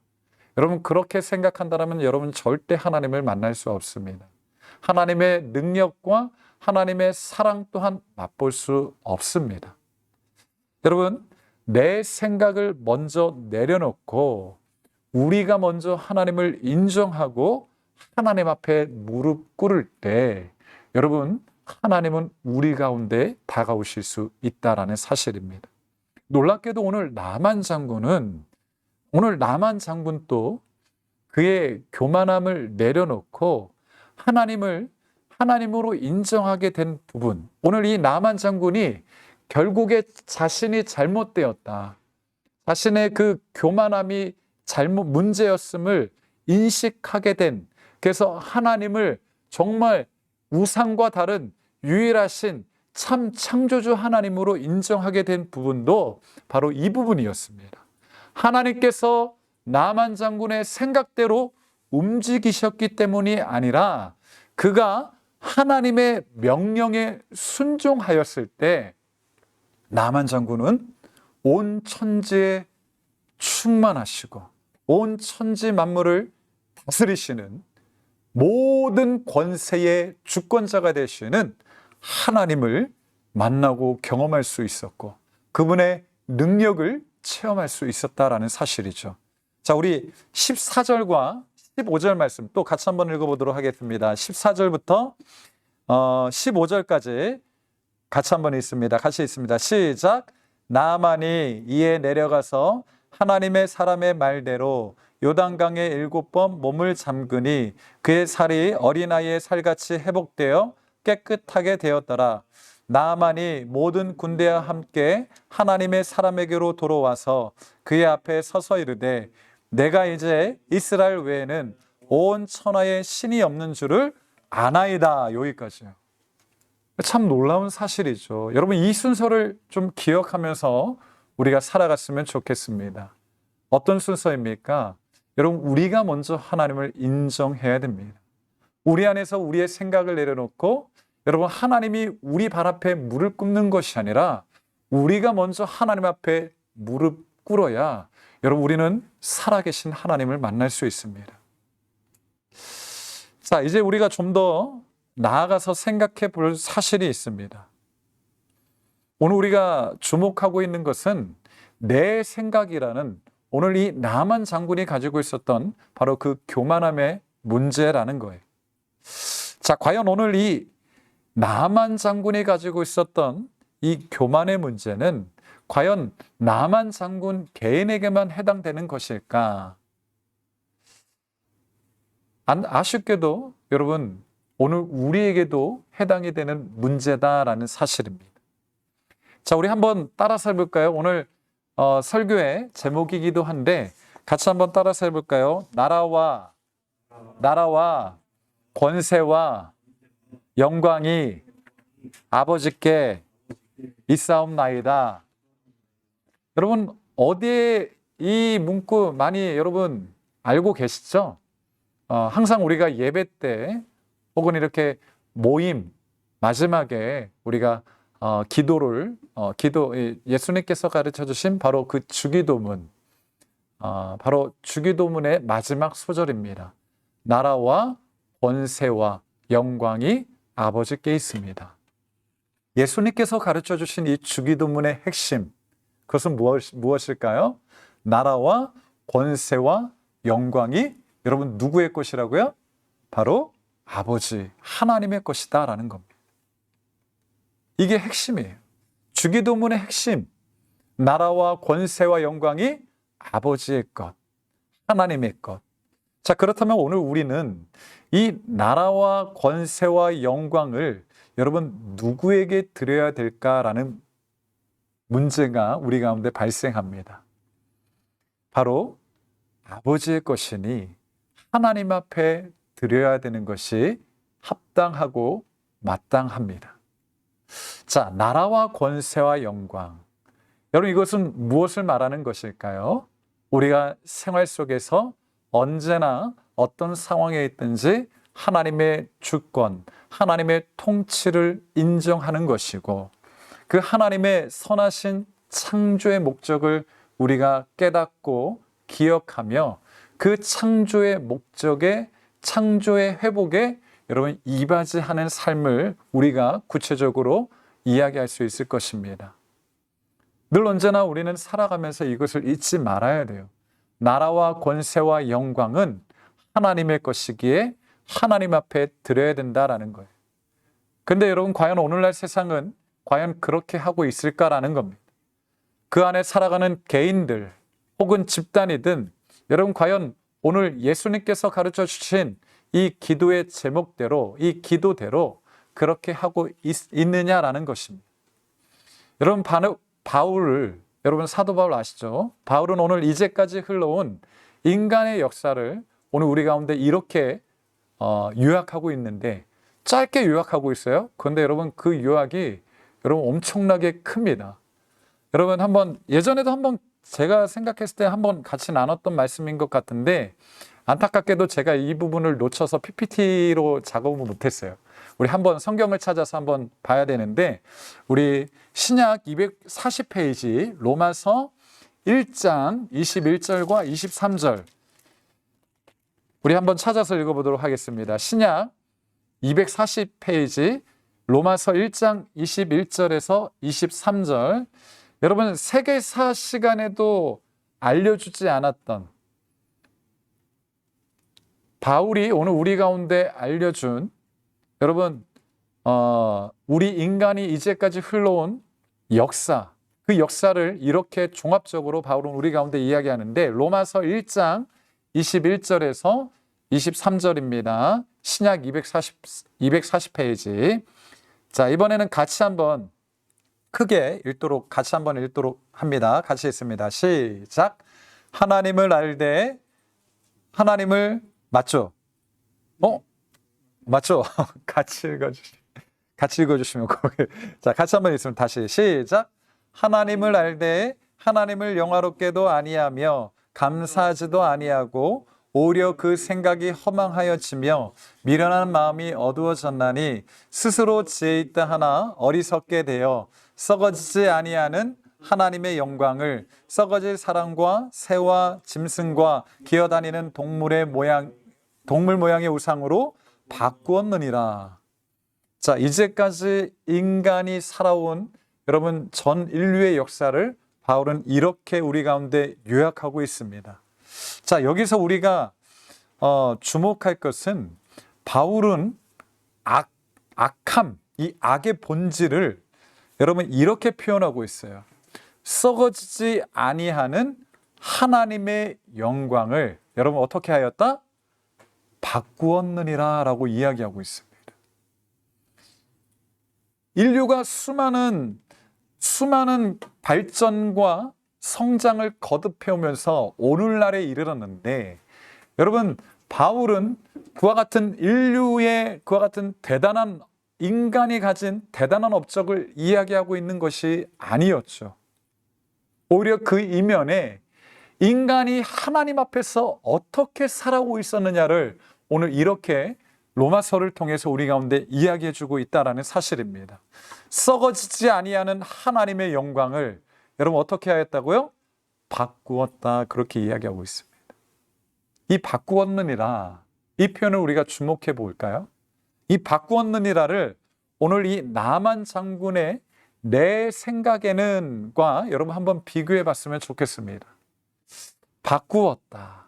여러분 그렇게 생각한다면 여러분 절대 하나님을 만날 수 없습니다. 하나님의 능력과 하나님의 사랑 또한 맛볼 수 없습니다. 여러분 내 생각을 먼저 내려놓고 우리가 먼저 하나님을 인정하고 하나님 앞에 무릎 꿇을 때 여러분 하나님은 우리 가운데 다가오실 수 있다라는 사실입니다. 놀랍게도 오늘 나만 장군도 그의 교만함을 내려놓고 하나님으로 인정하게 된 부분, 오늘 이 나만 장군이 결국에 자신이 잘못되었다, 자신의 그 교만함이 문제였음을 인식하게 된, 그래서 하나님을 정말 우상과 다른 유일하신 참 창조주 하나님으로 인정하게 된 부분도 바로 이 부분이었습니다. 하나님께서 나만 장군의 생각대로 움직이셨기 때문이 아니라 그가 하나님의 명령에 순종하였을 때 나만 장군은 온 천지에 충만하시고 온 천지 만물을 다스리시는 모든 권세의 주권자가 되시는 하나님을 만나고 경험할 수 있었고 그분의 능력을 체험할 수 있었다라는 사실이죠. 자, 우리 14절과 15절 말씀 또 같이 한번 읽어보도록 하겠습니다. 14절부터 15절까지 같이 한번 읽습니다. 같이 읽습니다. 시작. 나아만이 이에 내려가서 하나님의 사람의 말대로 요단강에 7번 몸을 잠그니 그의 살이 어린아이의 살같이 회복되어 깨끗하게 되었더라. 나아만이 모든 군대와 함께 하나님의 사람에게로 돌아와서 그의 앞에 서서 이르되 내가 이제 이스라엘 외에는 온 천하에 신이 없는 줄을 아나이다. 여기까지요. 참 놀라운 사실이죠. 여러분 이 순서를 좀 기억하면서 우리가 살아갔으면 좋겠습니다. 어떤 순서입니까? 여러분 우리가 먼저 하나님을 인정해야 됩니다. 우리 안에서 우리의 생각을 내려놓고 여러분 하나님이 우리 발 앞에 무릎 꿇는 것이 아니라 우리가 먼저 하나님 앞에 무릎 꿇어야 여러분 우리는 살아계신 하나님을 만날 수 있습니다. 자, 이제 우리가 좀 더 나아가서 생각해 볼 사실이 있습니다. 오늘 우리가 주목하고 있는 것은 내 생각이라는 오늘 이 나만 장군이 가지고 있었던 바로 그 교만함의 문제라는 거예요. 자, 과연 오늘 이 나만 장군이 가지고 있었던 이 교만의 문제는 과연 나만 장군 개인에게만 해당되는 것일까? 아쉽게도 여러분 오늘 우리에게도 해당이 되는 문제다라는 사실입니다. 자, 우리 한번 따라서 해볼까요? 오늘 설교의 제목이기도 한데 같이 한번 따라서 해볼까요? 나라와 권세와 영광이 아버지께 있사옵나이다. 여러분 어디에 이 문구 많이 여러분 알고 계시죠? 항상 우리가 예배 때 혹은 이렇게 모임 마지막에 우리가 예수님께서 가르쳐 주신 바로 그 주기도문, 바로 주기도문의 마지막 소절입니다. 나라와 권세와 영광이 아버지께 있습니다. 예수님께서 가르쳐 주신 이 주기도문의 핵심, 그것은 무엇일까요? 나라와 권세와 영광이 여러분 누구의 것이라고요? 바로 아버지 하나님의 것이다 라는 겁니다. 이게 핵심이에요. 주기도문의 핵심, 나라와 권세와 영광이 아버지의 것, 하나님의 것. 자, 그렇다면 오늘 우리는 이 나라와 권세와 영광을 여러분 누구에게 드려야 될까라는 문제가 우리 가운데 발생합니다. 바로 아버지의 것이니 하나님 앞에 드려야 되는 것이 합당하고 마땅합니다. 자, 나라와 권세와 영광. 여러분, 이것은 무엇을 말하는 것일까요? 우리가 생활 속에서 언제나 어떤 상황에 있든지 하나님의 주권, 하나님의 통치를 인정하는 것이고, 그 하나님의 선하신 창조의 목적을 우리가 깨닫고 기억하며 그 창조의 목적에, 창조의 회복에 여러분 이바지하는 삶을 우리가 구체적으로 이야기할 수 있을 것입니다. 늘 언제나 우리는 살아가면서 이것을 잊지 말아야 돼요. 나라와 권세와 영광은 하나님의 것이기에 하나님 앞에 드려야 된다라는 거예요. 근데 여러분, 과연 오늘날 세상은 과연 그렇게 하고 있을까라는 겁니다. 그 안에 살아가는 개인들 혹은 집단이든 여러분, 과연 오늘 예수님께서 가르쳐 주신 이 기도의 제목대로, 이 기도대로 그렇게 하고 있느냐라는 것입니다. 여러분, 바울을, 여러분 사도 바울 아시죠? 바울은 오늘 이제까지 흘러온 인간의 역사를 오늘 우리 가운데 이렇게 요약하고 있는데, 짧게 요약하고 있어요. 그런데 여러분, 그 요약이 여러분 엄청나게 큽니다. 여러분, 한번 예전에도 한번 제가 생각했을 때 한번 같이 나눴던 말씀인 것 같은데, 안타깝게도 제가 이 부분을 놓쳐서 PPT로 작업을 못했어요. 우리 한번 성경을 찾아서 한번 봐야 되는데, 우리 신약 240페이지 로마서 1장 21절과 23절 우리 한번 찾아서 읽어보도록 하겠습니다. 신약 240페이지 로마서 1장 21절에서 23절. 여러분, 세계사 시간에도 알려주지 않았던, 바울이 오늘 우리 가운데 알려준, 여러분 우리 인간이 이제까지 흘러온 역사, 그 역사를 이렇게 종합적으로 바울은 우리 가운데 이야기하는데, 로마서 1장 21절에서 23절입니다. 신약 240페이지. 자, 이번에는 같이 한번 크게 읽도록, 같이 한번 읽도록 합니다. 같이 읽습니다. 시작. 하나님을 알되, 하나님을, 맞죠? 맞죠? 같이 읽어주시면. 자, 같이 한번 읽으면 다시 시작. 하나님을 알되 하나님을 영화롭게도 아니하며 감사하지도 아니하고 오히려 그 생각이 허망하여지며 미련한 마음이 어두워졌나니 스스로 지혜 있다 하나 어리석게 되어 썩어지지 아니하는 하나님의 영광을 썩어질 사람과 새와 짐승과 기어다니는 동물 모양의 우상으로 바꾸었느니라. 자, 이제까지 인간이 살아온 여러분 전 인류의 역사를 바울은 이렇게 우리 가운데 요약하고 있습니다. 자, 여기서 우리가 주목할 것은 바울은 악함, 이 악의 본질을 여러분 이렇게 표현하고 있어요. 썩어지지 아니하는 하나님의 영광을 여러분 어떻게 하였다? 바꾸었느니라 라고 이야기하고 있습니다. 인류가 수많은 발전과 성장을 거듭해오면서 오늘날에 이르렀는데, 여러분 바울은 그와 같은 인류의 그와 같은 대단한 인간이 가진 대단한 업적을 이야기하고 있는 것이 아니었죠. 오히려 그 이면에 인간이 하나님 앞에서 어떻게 살아오고 있었느냐를 오늘 이렇게 로마서를 통해서 우리 가운데 이야기해주고 있다는 사실입니다. 썩어지지 아니하는 하나님의 영광을 여러분 어떻게 하였다고요? 바꾸었다, 그렇게 이야기하고 있습니다. 이 바꾸었느니라, 이 표현을 우리가 주목해 볼까요? 이 바꾸었느니라를 오늘 이 나만 장군의 내 생각에는과 여러분 한번 비교해 봤으면 좋겠습니다. 바꾸었다.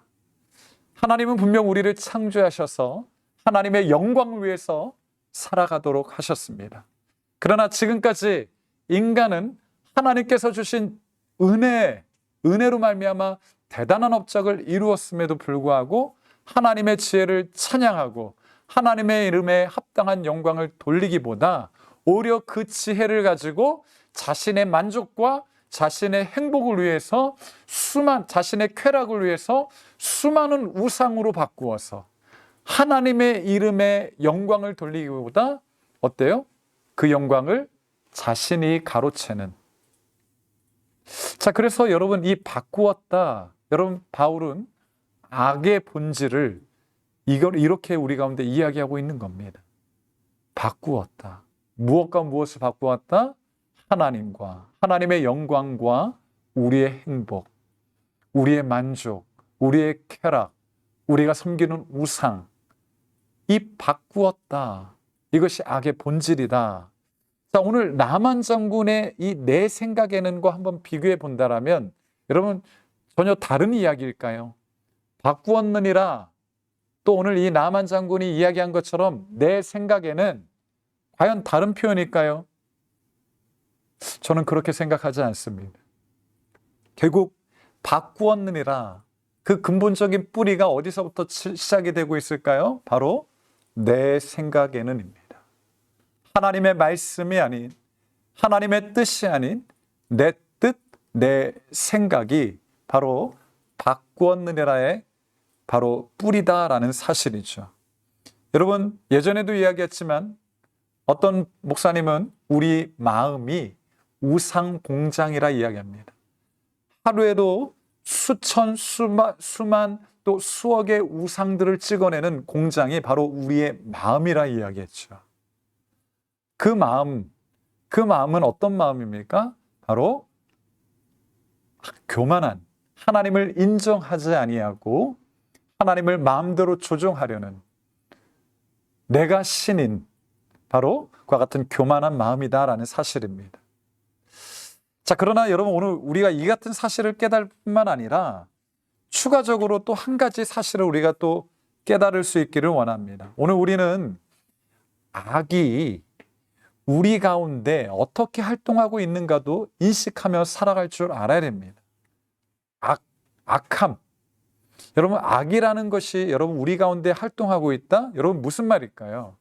하나님은 분명 우리를 창조하셔서 하나님의 영광을 위해서 살아가도록 하셨습니다. 그러나 지금까지 인간은 하나님께서 주신 은혜로 말미암아 대단한 업적을 이루었음에도 불구하고 하나님의 지혜를 찬양하고 하나님의 이름에 합당한 영광을 돌리기보다 오히려 그 지혜를 가지고 자신의 만족과 자신의 행복을 위해서 자신의 쾌락을 위해서 수많은 우상으로 바꾸어서 하나님의 이름에 영광을 돌리기보다 어때요? 그 영광을 자신이 가로채는. 자, 그래서 여러분 이 바꾸었다. 여러분 바울은 악의 본질을 이걸 이렇게 우리 가운데 이야기하고 있는 겁니다. 바꾸었다. 무엇과 무엇을 바꾸었다? 하나님과 하나님의 영광과 우리의 행복, 우리의 만족, 우리의 쾌락, 우리가 섬기는 우상, 이 바꾸었다. 이것이 악의 본질이다. 자, 오늘 나만 장군의 이 내 생각에는과 한번 비교해 본다라면 여러분 전혀 다른 이야기일까요? 바꾸었느니라. 또 오늘 이 나만 장군이 이야기한 것처럼 내 생각에는 과연 다른 표현일까요? 저는 그렇게 생각하지 않습니다. 결국 바꾸었느니라. 그 근본적인 뿌리가 어디서부터 시작이 되고 있을까요? 바로 내 생각에는입니다. 하나님의 말씀이 아닌, 하나님의 뜻이 아닌 내 뜻, 내 생각이 바로 바꾸었느니라의 바로 뿌리다라는 사실이죠. 여러분, 예전에도 이야기했지만 어떤 목사님은 우리 마음이 우상 공장이라 이야기합니다. 하루에도 수천, 수만 또 수억의 우상들을 찍어내는 공장이 바로 우리의 마음이라 이야기했죠. 그 마음은 어떤 마음입니까? 바로 교만한, 하나님을 인정하지 아니하고 하나님을 마음대로 조종하려는, 내가 신인, 바로 그와 같은 교만한 마음이다라는 사실입니다. 자, 그러나 여러분 오늘 우리가 이 같은 사실을 깨달을 뿐만 아니라 추가적으로 또 한 가지 사실을 우리가 또 깨달을 수 있기를 원합니다. 오늘 우리는 악이 우리 가운데 어떻게 활동하고 있는가도 인식하며 살아갈 줄 알아야 됩니다. 악함. 여러분, 악이라는 것이 여러분 우리 가운데 활동하고 있다? 여러분 무슨 말일까요?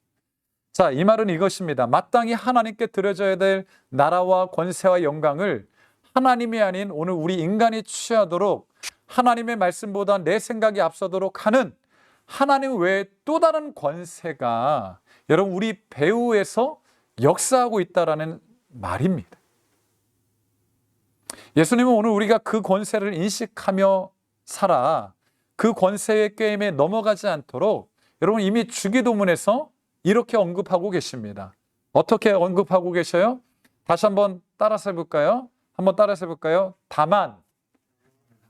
자, 이 말은 이것입니다. 마땅히 하나님께 드려져야 될 나라와 권세와 영광을 하나님이 아닌 오늘 우리 인간이 취하도록, 하나님의 말씀보다 내 생각이 앞서도록 하는 하나님 외에 또 다른 권세가 여러분 우리 배후에서 역사하고 있다라는 말입니다. 예수님은 오늘 우리가 그 권세를 인식하며 살아 그 권세의 게임에 넘어가지 않도록 여러분 이미 주기도문에서 이렇게 언급하고 계십니다. 어떻게 언급하고 계셔요? 다시 한번 따라서 해볼까요? 한번 따라서 해볼까요? 다만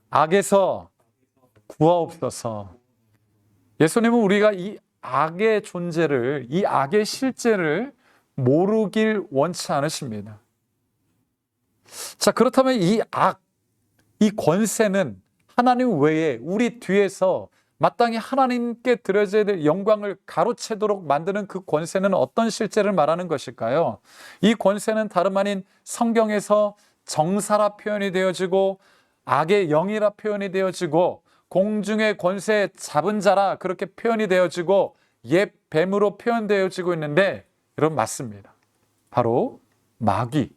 악에서 구하옵소서. 예수님은 우리가 이 악의 존재를, 이 악의 실제를 모르길 원치 않으십니다. 자, 그렇다면 이 악, 이 권세는 하나님 외에 우리 뒤에서 마땅히 하나님께 드려져야 될 영광을 가로채도록 만드는 그 권세는 어떤 실제를 말하는 것일까요? 이 권세는 다름 아닌 성경에서 정사라 표현이 되어지고 악의 영이라 표현이 되어지고 공중의 권세 잡은 자라 그렇게 표현이 되어지고 옛 뱀으로 표현되어지고 있는데 여러분 맞습니다. 바로 마귀,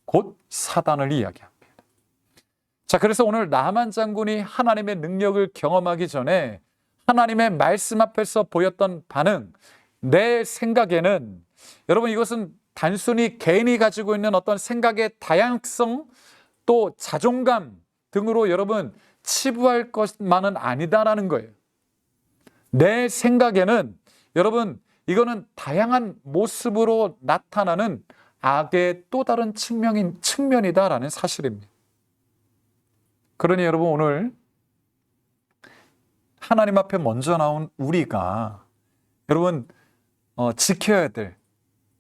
곧 사단을 이야기합니다. 자, 그래서 오늘 나만 장군이 하나님의 능력을 경험하기 전에 하나님의 말씀 앞에서 보였던 반응, 내 생각에는 여러분 이것은 단순히 개인이 가지고 있는 어떤 생각의 다양성 또 자존감 등으로 여러분 치부할 것만은 아니다라는 거예요. 내 생각에는 여러분 이거는 다양한 모습으로 나타나는 악의 또 다른 측면이다라는 사실입니다. 그러니 여러분 오늘 하나님 앞에 먼저 나온 우리가 여러분 지켜야 될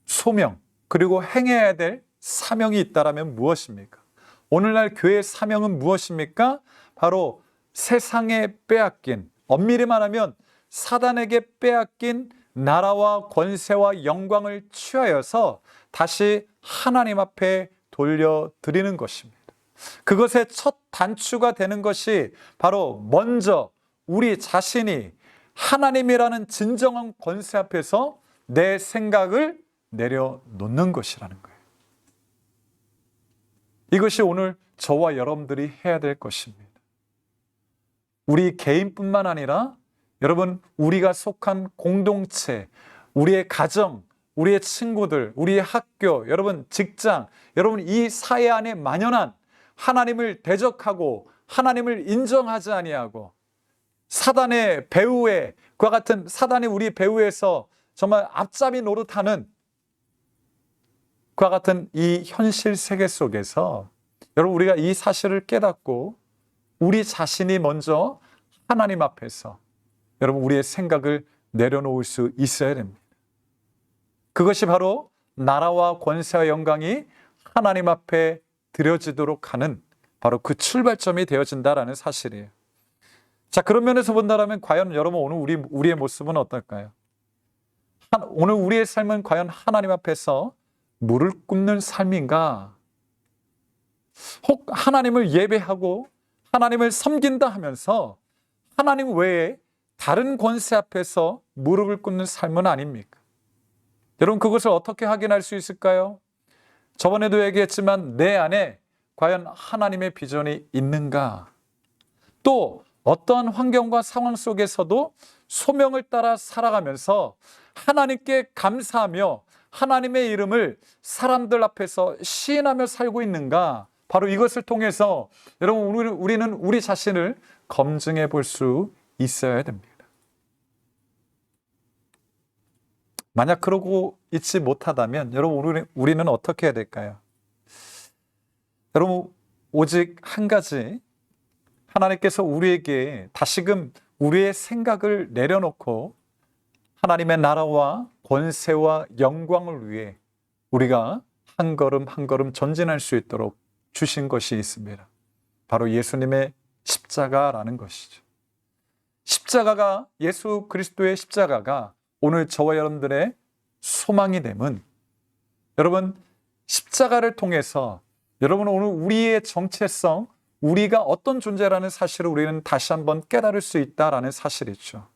소명 그리고 행해야 될 사명이 있다라면 무엇입니까? 오늘날 교회의 사명은 무엇입니까? 바로 세상에 빼앗긴, 엄밀히 말하면 사단에게 빼앗긴 나라와 권세와 영광을 취하여서 다시 하나님 앞에 돌려드리는 것입니다. 그것의 첫 단추가 되는 것이 바로 먼저 우리 자신이 하나님이라는 진정한 권세 앞에서 내 생각을 내려놓는 것이라는 거예요. 이것이 오늘 저와 여러분들이 해야 될 것입니다. 우리 개인뿐만 아니라 여러분, 우리가 속한 공동체, 우리의 가정, 우리의 친구들, 우리의 학교, 여러분 직장, 여러분 이 사회 안에 만연한 하나님을 대적하고 하나님을 인정하지 아니하고 사단의 배후에, 그와 같은 사단이 우리 배후에서 정말 앞잡이 노릇하는 그와 같은 이 현실 세계 속에서 여러분 우리가 이 사실을 깨닫고 우리 자신이 먼저 하나님 앞에서 여러분 우리의 생각을 내려놓을 수 있어야 됩니다. 그것이 바로 나라와 권세와 영광이 하나님 앞에 드려지도록 하는 바로 그 출발점이 되어진다라는 사실이에요. 자, 그런 면에서 본다면 과연 여러분 오늘 우리의 모습은 어떨까요? 오늘 우리의 삶은 과연 하나님 앞에서 무릎 꿇는 삶인가? 혹 하나님을 예배하고 하나님을 섬긴다 하면서 하나님 외에 다른 권세 앞에서 무릎을 꿇는 삶은 아닙니까? 여러분 그것을 어떻게 확인할 수 있을까요? 저번에도 얘기했지만 내 안에 과연 하나님의 비전이 있는가? 또 어떠한 환경과 상황 속에서도 소명을 따라 살아가면서 하나님께 감사하며 하나님의 이름을 사람들 앞에서 시인하며 살고 있는가? 바로 이것을 통해서 여러분 우리는 우리 자신을 검증해 볼 수 있어야 됩니다. 만약 그러고 있지 못하다면 여러분 우리는 어떻게 해야 될까요? 여러분 오직 한 가지, 하나님께서 우리에게 다시금 우리의 생각을 내려놓고 하나님의 나라와 권세와 영광을 위해 우리가 한 걸음 한 걸음 전진할 수 있도록 주신 것이 있습니다. 바로 예수님의 십자가라는 것이죠. 십자가가, 예수 그리스도의 십자가가 오늘 저와 여러분들의 소망이 됨은 여러분 십자가를 통해서 여러분 오늘 우리의 정체성, 우리가 어떤 존재라는 사실을 우리는 다시 한번 깨달을 수 있다라는 사실이죠.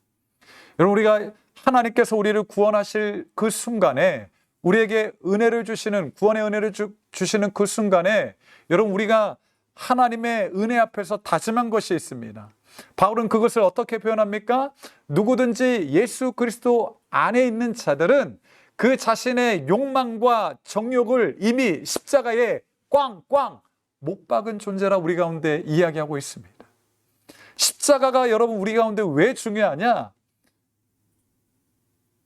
여러분 우리가 하나님께서 우리를 구원하실 그 순간에 우리에게 은혜를 주시는, 구원의 은혜를 주시는 그 순간에 여러분 우리가 하나님의 은혜 앞에서 다짐한 것이 있습니다. 바울은 그것을 어떻게 표현합니까? 누구든지 예수 그리스도 안에 있는 자들은 그 자신의 욕망과 정욕을 이미 십자가에 꽝꽝 못 박은 존재라 우리 가운데 이야기하고 있습니다. 십자가가 여러분 우리 가운데 왜 중요하냐?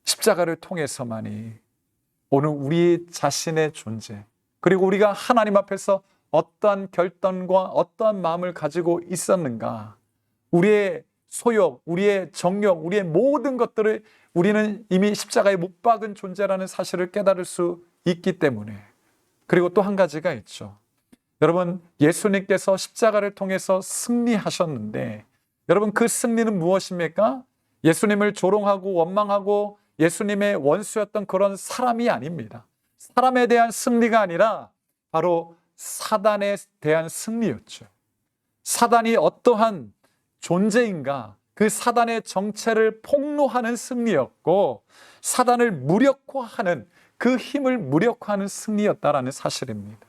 십자가를 통해서만이 오늘 우리 자신의 존재, 그리고 우리가 하나님 앞에서 어떠한 결단과 어떠한 마음을 가지고 있었는가, 우리의 소욕, 우리의 정욕, 우리의 모든 것들을 우리는 이미 십자가에 못 박은 존재라는 사실을 깨달을 수 있기 때문에. 그리고 또 한 가지가 있죠. 여러분 예수님께서 십자가를 통해서 승리하셨는데 여러분 그 승리는 무엇입니까? 예수님을 조롱하고 원망하고 예수님의 원수였던 그런 사람이 아닙니다. 사람에 대한 승리가 아니라 바로 사단에 대한 승리였죠. 사단이 어떠한 존재인가, 그 사단의 정체를 폭로하는 승리였고 사단을 무력화하는, 그 힘을 무력화하는 승리였다라는 사실입니다.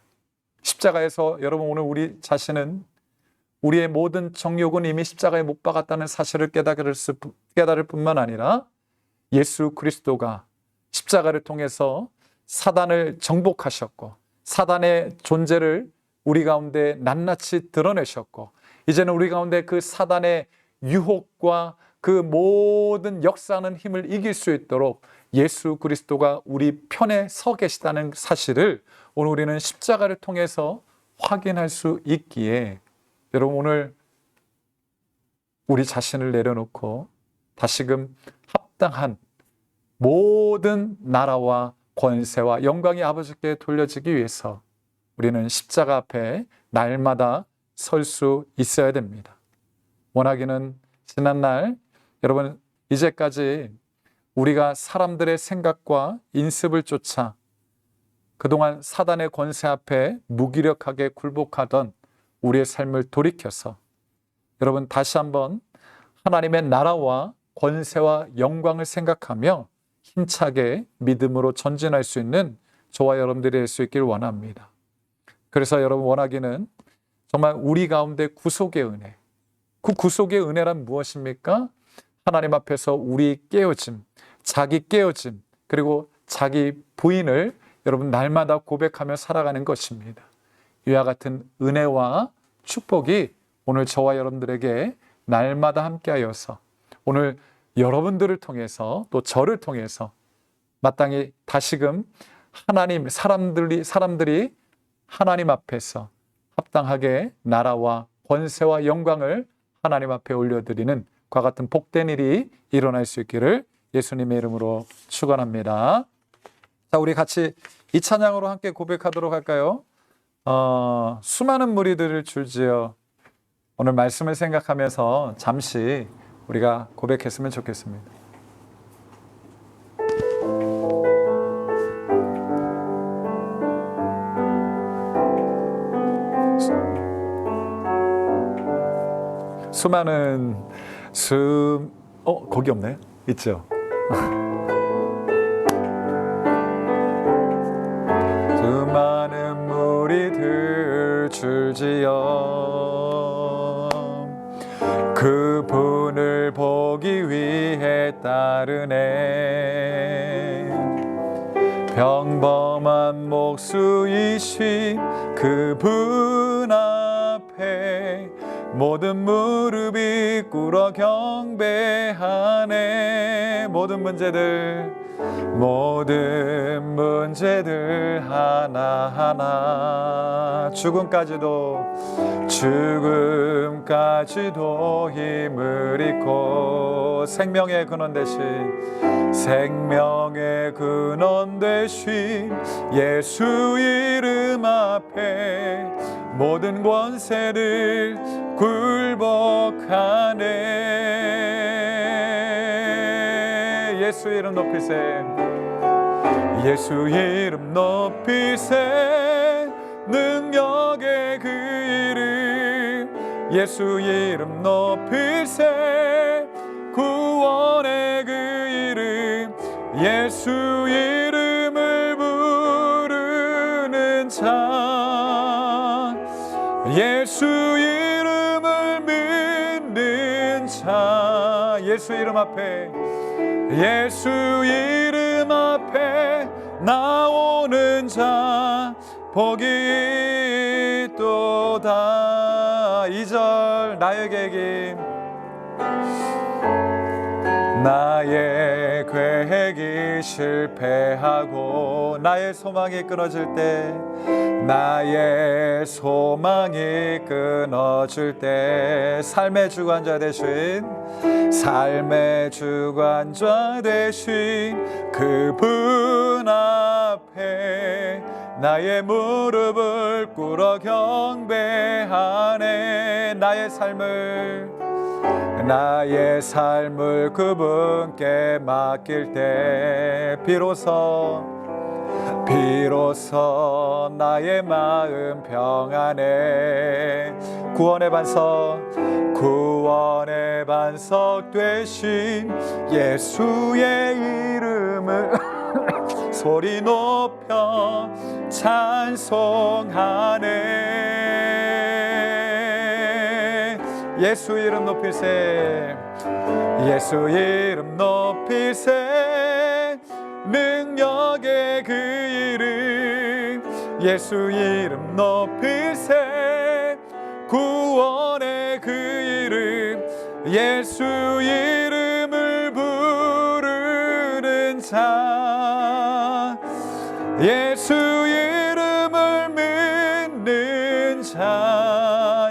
십자가에서 여러분 오늘 우리 자신은 우리의 모든 정욕은 이미 십자가에 못 박았다는 사실을 깨달을 뿐만 아니라 예수 그리스도가 십자가를 통해서 사단을 정복하셨고 사단의 존재를 우리 가운데 낱낱이 드러내셨고 이제는 우리 가운데 그 사단의 유혹과 그 모든 역사하는 힘을 이길 수 있도록 예수 그리스도가 우리 편에 서 계시다는 사실을 오늘 우리는 십자가를 통해서 확인할 수 있기에 여러분 오늘 우리 자신을 내려놓고 다시금 합당한 모든 나라와 권세와 영광이 아버지께 돌려지기 위해서 우리는 십자가 앞에 날마다 설 수 있어야 됩니다. 원하기는 지난날 여러분 이제까지 우리가 사람들의 생각과 인습을 쫓아 그동안 사단의 권세 앞에 무기력하게 굴복하던 우리의 삶을 돌이켜서 여러분 다시 한번 하나님의 나라와 권세와 영광을 생각하며 힘차게 믿음으로 전진할 수 있는 저와 여러분들이 될 수 있길 원합니다. 그래서 여러분 원하기는 정말 우리 가운데 구속의 은혜, 그 구속의 은혜란 무엇입니까? 하나님 앞에서 우리 깨어짐, 자기 깨어짐, 그리고 자기 부인을 여러분 날마다 고백하며 살아가는 것입니다. 이와 같은 은혜와 축복이 오늘 저와 여러분들에게 날마다 함께하여서 오늘 여러분들을 통해서 또 저를 통해서 마땅히 다시금 하나님 사람들이 하나님 앞에서 합당하게 나라와 권세와 영광을 하나님 앞에 올려드리는 그와 같은 복된 일이 일어날 수 있기를 예수님의 이름으로 축원합니다. 자, 우리 같이 이 찬양으로 함께 고백하도록 할까요? 수많은 무리들을 줄지어 오늘 말씀을 생각하면서 잠시 우리가 고백했으면 좋겠습니다. 수많은 거기 없나요? 있죠. 수많은 무리들 줄지어 그분을 보기 위해 따르네. 평범한 목수이신 그분 앞에 모든 무릎이 꿇어 경배하네. 모든 문제들 하나하나 죽음까지도 힘을 잃고 생명의 근원 되신 예수 이름 앞에 모든 권세를 굴복하네. 예수 이름 높이세. 예수 이름 높이세. 능력의 그 이름. 예수 이름 높이세. 구원의 그 이름. 예수 이름을 부르는 자. 예수 이름을 믿는 자. 예수 이름 앞에 나오는 자 복이 있도다. 2절 나에게 긴 나의 계획이 실패하고 나의 소망이 끊어질 때 삶의 주관자 되신 그분 앞에 나의 무릎을 꿇어 경배하네. 나의 삶을 그분께 맡길 때 비로소 나의 마음 평안해. 구원의 반석 되신 예수의 이름을 소리 높여 찬송하네. 예수 이름 높이세. 능력의 그 이름. 예수 이름 높이세. 구원의 그 이름. 예수 이름을 부르는 자. 예수 이름을 믿는 자.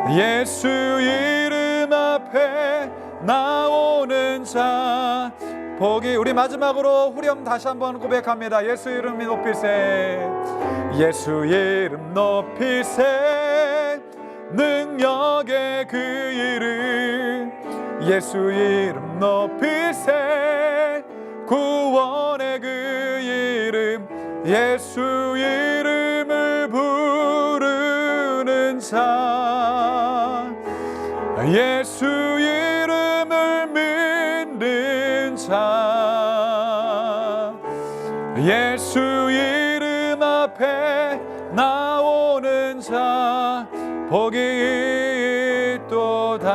예수 이름 앞에 나오는 자 복이. 우리 마지막으로 후렴 다시 한번 고백합니다. 예수 이름 높이세. 예수 이름 높이세. 능력의 그 이름. 예수 이름 높이세. 구원의 그 이름. 예수 이름을 부르는 자. 예수 이름을 믿는 자. 예수 이름 앞에 나오는 자 복이 있도다.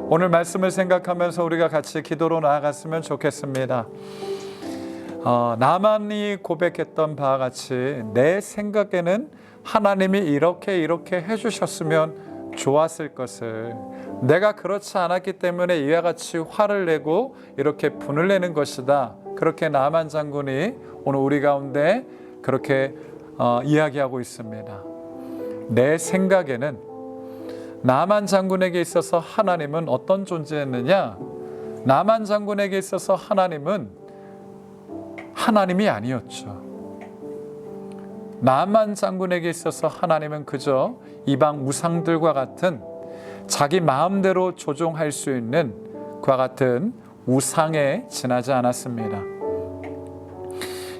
오늘 말씀을 생각하면서 우리가 같이 기도로 나아갔으면 좋겠습니다. 나만이 고백했던 바와 같이 내 생각에는 하나님이 이렇게 해주셨으면 좋았을 것을, 내가 그렇지 않았기 때문에 이와 같이 화를 내고 이렇게 분을 내는 것이다. 그렇게 나만 장군이 오늘 우리 가운데 그렇게 이야기하고 있습니다. 내 생각에는 나만 장군에게 있어서 하나님은 어떤 존재였느냐? 나만 장군에게 있어서 하나님은 하나님이 아니었죠. 나만 장군에게 있어서 하나님은 그저 이방 우상들과 같은 자기 마음대로 조종할 수 있는 그와 같은 우상에 지나지 않았습니다.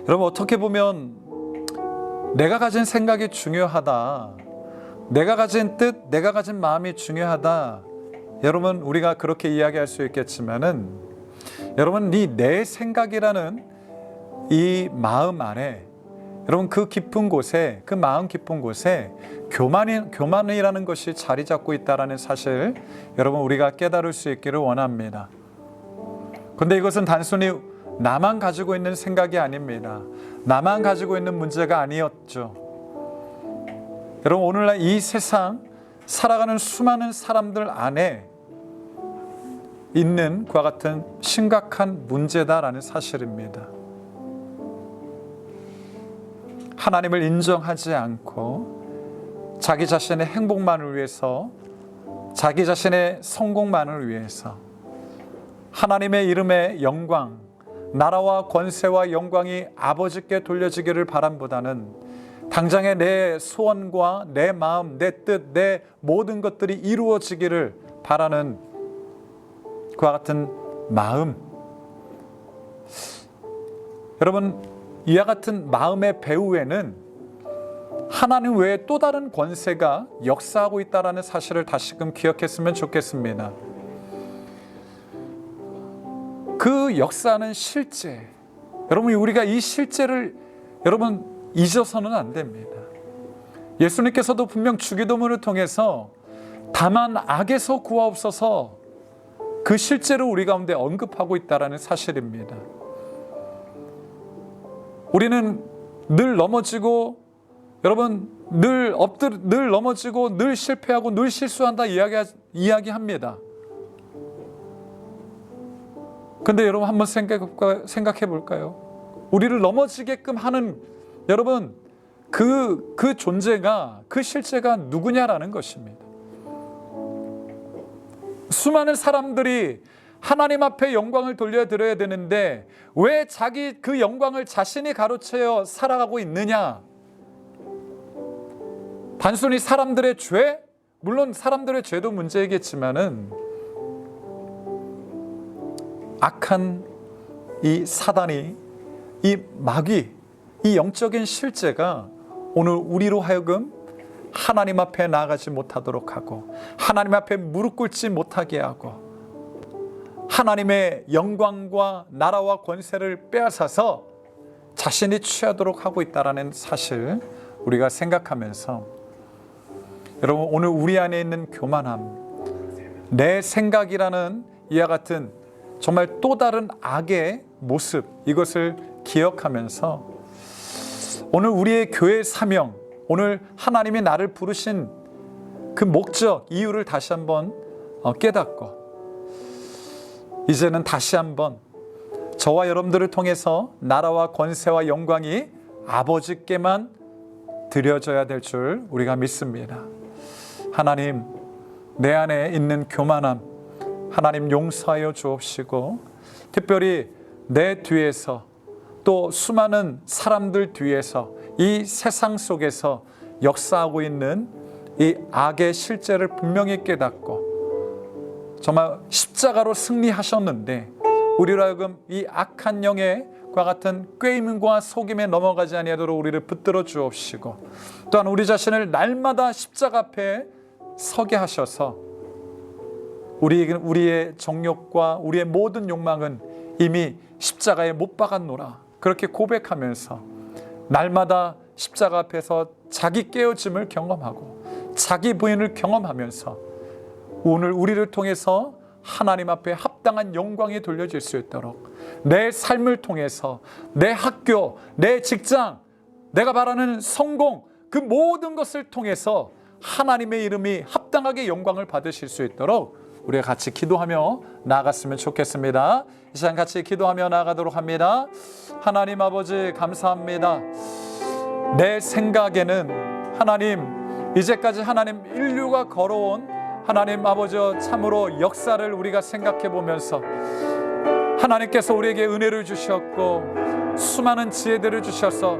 여러분, 어떻게 보면 내가 가진 생각이 중요하다, 내가 가진 뜻, 내가 가진 마음이 중요하다, 여러분 우리가 그렇게 이야기할 수 있겠지만은, 여러분 이 내 생각이라는 이 마음 안에, 여러분 그 깊은 곳에, 그 마음 깊은 곳에 교만이라는 것이 자리 잡고 있다는 사실, 여러분 우리가 깨달을 수 있기를 원합니다. 그런데 이것은 단순히 나만 가지고 있는 생각이 아닙니다. 나만 가지고 있는 문제가 아니었죠. 여러분, 오늘날 이 세상 살아가는 수많은 사람들 안에 있는 그와 같은 심각한 문제다라는 사실입니다. 하나님을 인정하지 않고 자기 자신의 행복만을 위해서, 자기 자신의 성공만을 위해서 하나님의 이름의 영광, 나라와 권세와 영광이 아버지께 돌려지기를 바람보다는 당장의 내 소원과 내 마음, 내 뜻, 내 모든 것들이 이루어지기를 바라는 그와 같은 마음, 여러분 이와 같은 마음의 배후에는 하나님 외에 또 다른 권세가 역사하고 있다는 사실을 다시금 기억했으면 좋겠습니다. 그 역사는 실제, 여러분 우리가 이 실제를 여러분 잊어서는 안 됩니다. 예수님께서도 분명 주기도문을 통해서 다만 악에서 구하옵소서, 그 실제를 우리 가운데 언급하고 있다는 사실입니다. 우리는 늘 넘어지고, 여러분 늘 넘어지고, 늘 실패하고, 늘 실수한다 이야기합니다. 근데 여러분 한번 생각해 볼까요? 우리를 넘어지게끔 하는, 여러분 그 존재가, 그 실제가 누구냐라는 것입니다. 수많은 사람들이 하나님 앞에 영광을 돌려드려야 되는데 왜 자기 그 영광을 자신이 가로채어 살아가고 있느냐? 단순히 사람들의 죄? 물론 사람들의 죄도 문제이겠지만은 악한 이 사단이, 이 마귀, 이 영적인 실제가 오늘 우리로 하여금 하나님 앞에 나아가지 못하도록 하고, 하나님 앞에 무릎 꿇지 못하게 하고, 하나님의 영광과 나라와 권세를 빼앗아서 자신이 취하도록 하고 있다는 사실 우리가 생각하면서, 여러분 오늘 우리 안에 있는 교만함, 내 생각이라는 이와 같은 정말 또 다른 악의 모습, 이것을 기억하면서 오늘 우리의 교회 사명, 오늘 하나님이 나를 부르신 그 목적, 이유를 다시 한번 깨닫고, 이제는 다시 한번 저와 여러분들을 통해서 나라와 권세와 영광이 아버지께만 드려져야 될 줄 우리가 믿습니다. 하나님, 내 안에 있는 교만함 하나님 용서하여 주옵시고, 특별히 내 뒤에서, 또 수많은 사람들 뒤에서, 이 세상 속에서 역사하고 있는 이 악의 실제를 분명히 깨닫고, 정말 십자가로 승리하셨는데 우리로 하여금 이 악한 영의 과 같은 꾀임과 속임에 넘어가지 아니하도록 우리를 붙들어 주옵시고, 또한 우리 자신을 날마다 십자가 앞에 서게 하셔서 우리의 정욕과 우리의 모든 욕망은 이미 십자가에 못 박았노라, 그렇게 고백하면서 날마다 십자가 앞에서 자기 깨어짐을 경험하고 자기 부인을 경험하면서 오늘 우리를 통해서 하나님 앞에 합당한 영광이 돌려질 수 있도록 내 삶을 통해서 내 학교, 내 직장, 내가 바라는 성공, 그 모든 것을 통해서 하나님의 이름이 합당하게 영광을 받으실 수 있도록 우리가 같이 기도하며 나아갔으면 좋겠습니다. 이 시간 같이 기도하며 나아가도록 합니다. 하나님 아버지 감사합니다. 내 생각에는 하나님, 이제까지 하나님 인류가 걸어온 하나님 아버지 참으로 역사를 우리가 생각해 보면서 하나님께서 우리에게 은혜를 주셨고 수많은 지혜들을 주셔서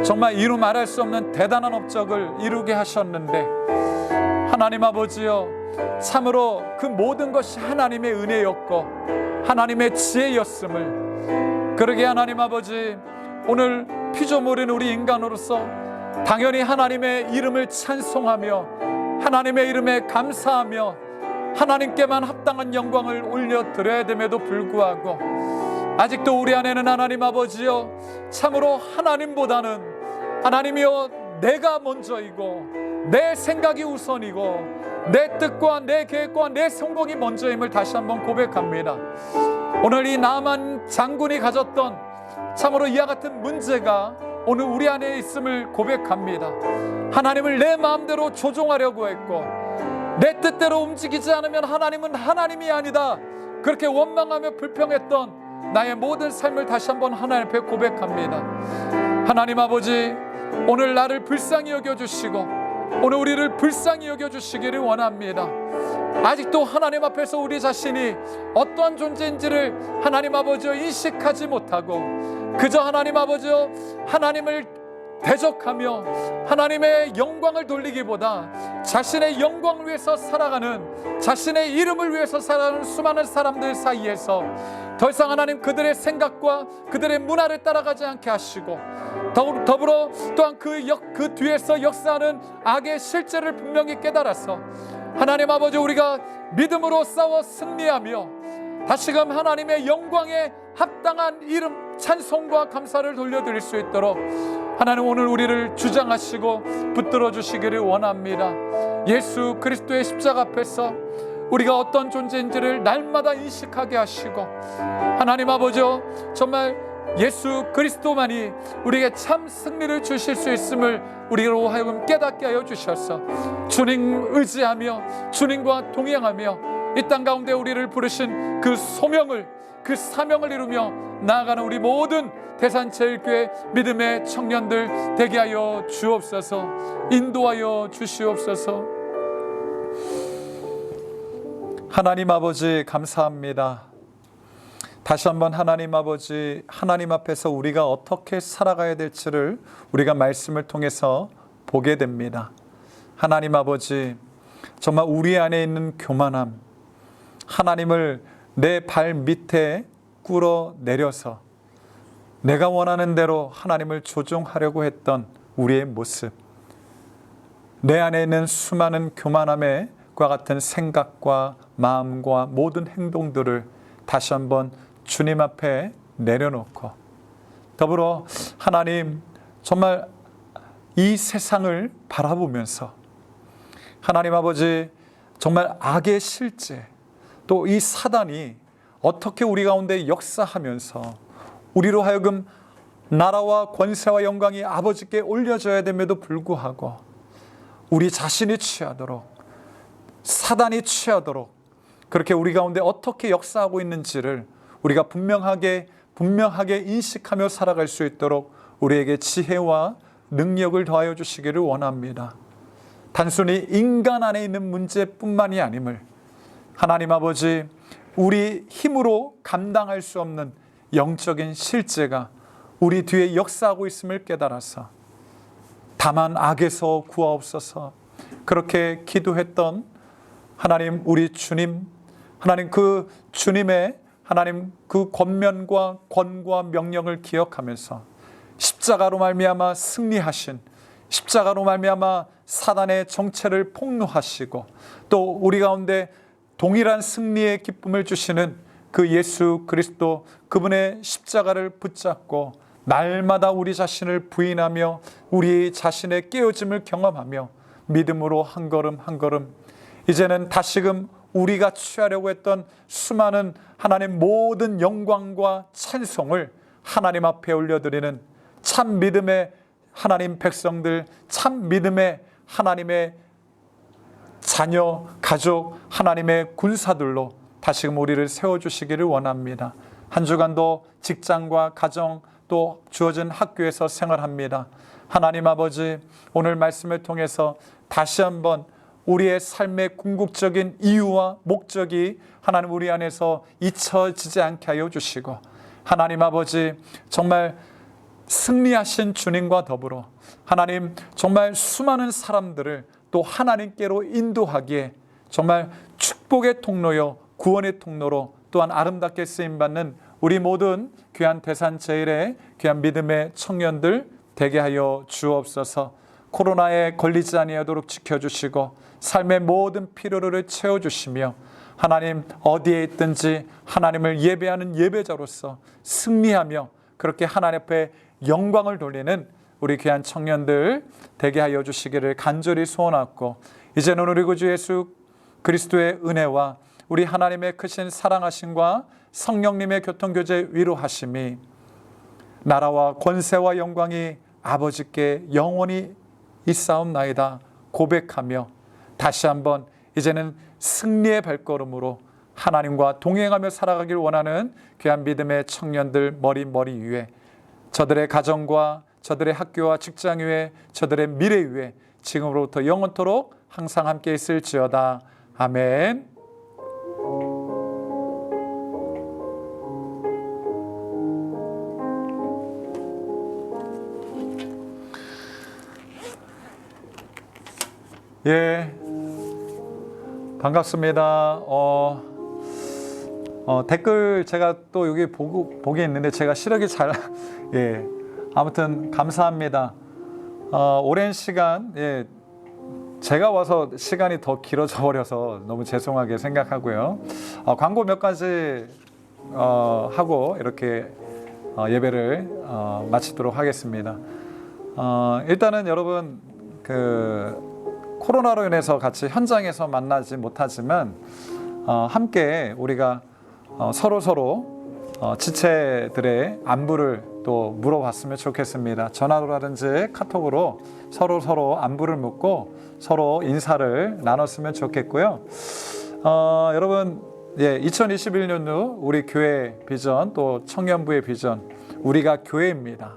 정말 이루 말할 수 없는 대단한 업적을 이루게 하셨는데, 하나님 아버지여 참으로 그 모든 것이 하나님의 은혜였고 하나님의 지혜였음을, 그러게 하나님 아버지 오늘 피조물인 우리 인간으로서 당연히 하나님의 이름을 찬송하며 하나님의 이름에 감사하며 하나님께만 합당한 영광을 올려드려야 됨에도 불구하고 아직도 우리 안에는 하나님 아버지여 참으로 하나님보다는 하나님이여 내가 먼저이고 내 생각이 우선이고 내 뜻과 내 계획과 내 성공이 먼저임을 다시 한번 고백합니다. 오늘 이 나만 장군이 가졌던 참으로 이와 같은 문제가 오늘 우리 안에 있음을 고백합니다. 하나님을 내 마음대로 조종하려고 했고 내 뜻대로 움직이지 않으면 하나님은 하나님이 아니다, 그렇게 원망하며 불평했던 나의 모든 삶을 다시 한번 하나님 앞에 고백합니다. 하나님 아버지 오늘 나를 불쌍히 여겨주시고 오늘 우리를 불쌍히 여겨주시기를 원합니다. 아직도 하나님 앞에서 우리 자신이 어떠한 존재인지를 하나님 아버지여 인식하지 못하고 그저 하나님 아버지여 하나님을 대적하며 하나님의 영광을 돌리기보다 자신의 영광을 위해서 살아가는, 자신의 이름을 위해서 살아가는 수많은 사람들 사이에서 더 이상 하나님 그들의 생각과 그들의 문화를 따라가지 않게 하시고 더불어 또한 그 뒤에서 역사하는 악의 실제를 분명히 깨달아서 하나님 아버지 우리가 믿음으로 싸워 승리하며 다시금 하나님의 영광에 합당한 이름 찬송과 감사를 돌려드릴 수 있도록 하나님 오늘 우리를 주장하시고 붙들어 주시기를 원합니다. 예수 그리스도의 십자가 앞에서 우리가 어떤 존재인지를 날마다 인식하게 하시고 하나님 아버지여 정말 예수 그리스도만이 우리에게 참 승리를 주실 수 있음을 우리로 하여금 깨닫게 하여 주셔서 주님 의지하며 주님과 동행하며 이 땅 가운데 우리를 부르신 그 소명을, 그 사명을 이루며 나아가는 우리 모든 대산제일교회 믿음의 청년들 되게 하여 주옵소서. 인도하여 주시옵소서. 하나님 아버지 감사합니다. 다시 한번 하나님 아버지, 하나님 앞에서 우리가 어떻게 살아가야 될지를 우리가 말씀을 통해서 보게 됩니다. 하나님 아버지, 정말 우리 안에 있는 교만함, 하나님을 내 발 밑에 꿇어 내려서 내가 원하는 대로 하나님을 조종하려고 했던 우리의 모습, 내 안에 있는 수많은 교만함과 같은 생각과 마음과 모든 행동들을 다시 한번 주님 앞에 내려놓고 더불어 하나님 정말 이 세상을 바라보면서 하나님 아버지 정말 악의 실제 또 이 사단이 어떻게 우리 가운데 역사하면서 우리로 하여금 나라와 권세와 영광이 아버지께 올려져야 됨에도 불구하고 우리 자신이 취하도록 사단이 취하도록 그렇게 우리 가운데 어떻게 역사하고 있는지를 우리가 분명하게 인식하며 살아갈 수 있도록 우리에게 지혜와 능력을 더하여 주시기를 원합니다. 단순히 인간 안에 있는 문제뿐만이 아님을 하나님 아버지 우리 힘으로 감당할 수 없는 영적인 실제가 우리 뒤에 역사하고 있음을 깨달아서 다만 악에서 구하옵소서. 그렇게 기도했던 하나님 우리 주님, 하나님 그 주님의 하나님 그 권면과 권과 명령을 기억하면서 십자가로 말미암아 승리하신, 십자가로 말미암아 사단의 정체를 폭로하시고 또 우리 가운데 동일한 승리의 기쁨을 주시는 그 예수 그리스도, 그분의 십자가를 붙잡고 날마다 우리 자신을 부인하며 우리 자신의 깨어짐을 경험하며 믿음으로 한 걸음 한 걸음 이제는 다시금 우리가 취하려고 했던 수많은 하나님 모든 영광과 찬송을 하나님 앞에 올려드리는 참 믿음의 하나님 백성들, 참 믿음의 하나님의 자녀, 가족, 하나님의 군사들로 다시금 우리를 세워주시기를 원합니다. 한 주간도 직장과 가정 또 주어진 학교에서 생활합니다. 하나님 아버지, 오늘 말씀을 통해서 다시 한번 우리의 삶의 궁극적인 이유와 목적이 하나님 우리 안에서 잊혀지지 않게 하여 주시고, 하나님 아버지 정말 승리하신 주님과 더불어 하나님 정말 수많은 사람들을 또 하나님께로 인도하기에 정말 축복의 통로요 구원의 통로로 또한 아름답게 쓰임받는 우리 모든 귀한 대산제일의 귀한 믿음의 청년들 되게 하여 주옵소서. 코로나에 걸리지 아니하도록 지켜주시고 삶의 모든 필요를 채워주시며 하나님 어디에 있든지 하나님을 예배하는 예배자로서 승리하며 그렇게 하나님 앞에 영광을 돌리는 우리 귀한 청년들 되게 하여 주시기를 간절히 소원하고, 이제는 우리 구주 예수 그리스도의 은혜와 우리 하나님의 크신 사랑하심과 성령님의 교통교제 위로하심이 나라와 권세와 영광이 아버지께 영원히 있사옵나이다 고백하며 다시 한번 이제는 승리의 발걸음으로 하나님과 동행하며 살아가길 원하는 귀한 믿음의 청년들 머리 위에, 저들의 가정과 저들의 학교와 직장 위에, 저들의 미래 위에 지금으로부터 영원토록 항상 함께 있을지어다. 아멘. 예, 반갑습니다. 댓글 제가 또 여기 보기 있는데 제가 시력이 잘 예, 아무튼 감사합니다. 오랜 시간 제가 와서 시간이 더 길어져 버려서 너무 죄송하게 생각하고요. 광고 몇 가지 하고 이렇게 예배를 마치도록 하겠습니다. 일단은 여러분 코로나로 인해서 같이 현장에서 만나지 못하지만 함께 우리가 서로 지체들의 안부를 또 물어봤으면 좋겠습니다. 전화로라든지 카톡으로 서로 안부를 묻고 서로 인사를 나눴으면 좋겠고요. 여러분 2021년도 우리 교회 비전 또 청년부의 비전, 우리가 교회입니다.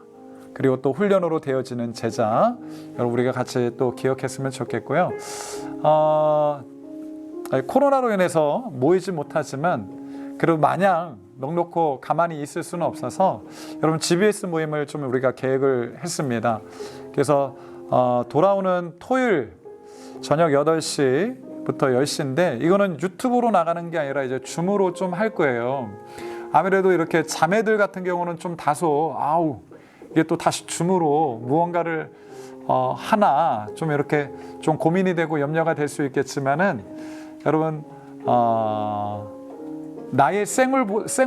그리고 또 훈련으로 되어지는 제자, 여러분 우리가 같이 또 기억했으면 좋겠고요. 코로나로 인해서 모이지 못하지만 그래도 마냥 넉넉고 가만히 있을 수는 없어서 여러분 GBS 모임을 좀 우리가 계획을 했습니다. 그래서 돌아오는 토요일 저녁 8시부터 10시인데 이거는 유튜브로 나가는 게 아니라 이제 줌으로 좀 할 거예요. 아무래도 이렇게 자매들 같은 경우는 좀 다소 이게 또 다시 줌으로 무언가를 하나 좀 이렇게 좀 고민이 되고 염려가 될 수 있겠지만은 여러분 나의 생얼보다도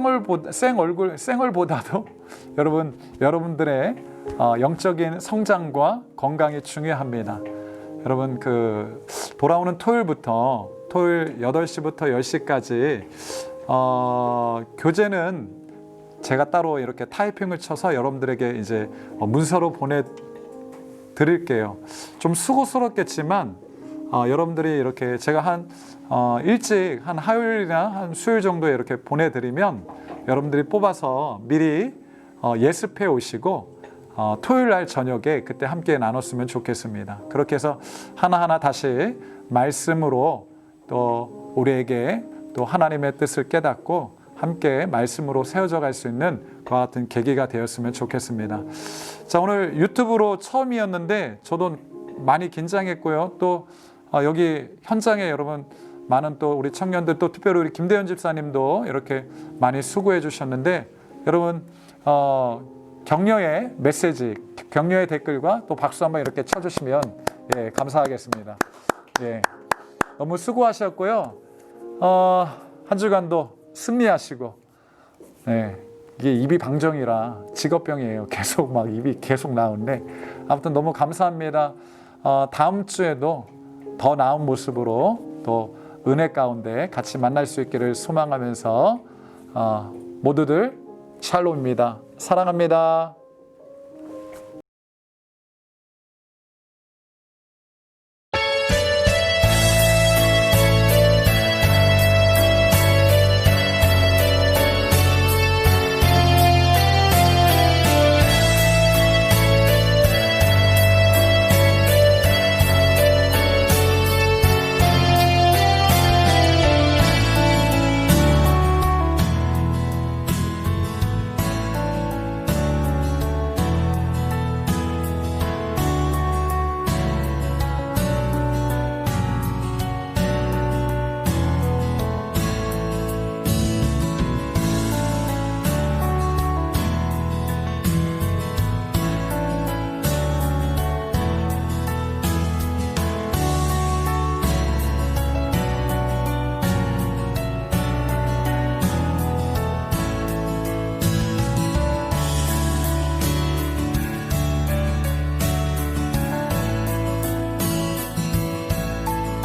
여러분들의 영적인 성장과 건강이 중요합니다. 여러분 돌아오는 토요일부터 토요일 8시부터 10시까지 교재는 제가 따로 이렇게 타이핑을 쳐서 여러분들에게 이제 문서로 보내드릴게요. 좀 수고스럽겠지만 여러분들이 이렇게 제가 일찍 한 화요일이나 한 수요일 정도에 이렇게 보내드리면 여러분들이 뽑아서 미리 예습해 오시고 토요일 날 저녁에 그때 함께 나눴으면 좋겠습니다. 그렇게 해서 하나하나 다시 말씀으로 또 우리에게 또 하나님의 뜻을 깨닫고 함께 말씀으로 세워져 갈 수 있는 그와 같은 계기가 되었으면 좋겠습니다. 자, 오늘 유튜브로 처음이었는데 저도 많이 긴장했고요. 또 여기 현장에 여러분 많은 또 우리 청년들, 또 특별히 우리 김대현 집사님도 이렇게 많이 수고해 주셨는데 여러분 격려의 메시지, 격려의 댓글과 또 박수 한번 이렇게 쳐주시면 감사하겠습니다. 너무 수고하셨고요. 한 주간도 승리하시고, 이게 입이 방정이라 직업병이에요. 계속 막 입이 계속 나오는데 아무튼 너무 감사합니다. 다음 주에도 더 나은 모습으로 또 은혜 가운데 같이 만날 수 있기를 소망하면서 모두들 샬롬입니다. 사랑합니다.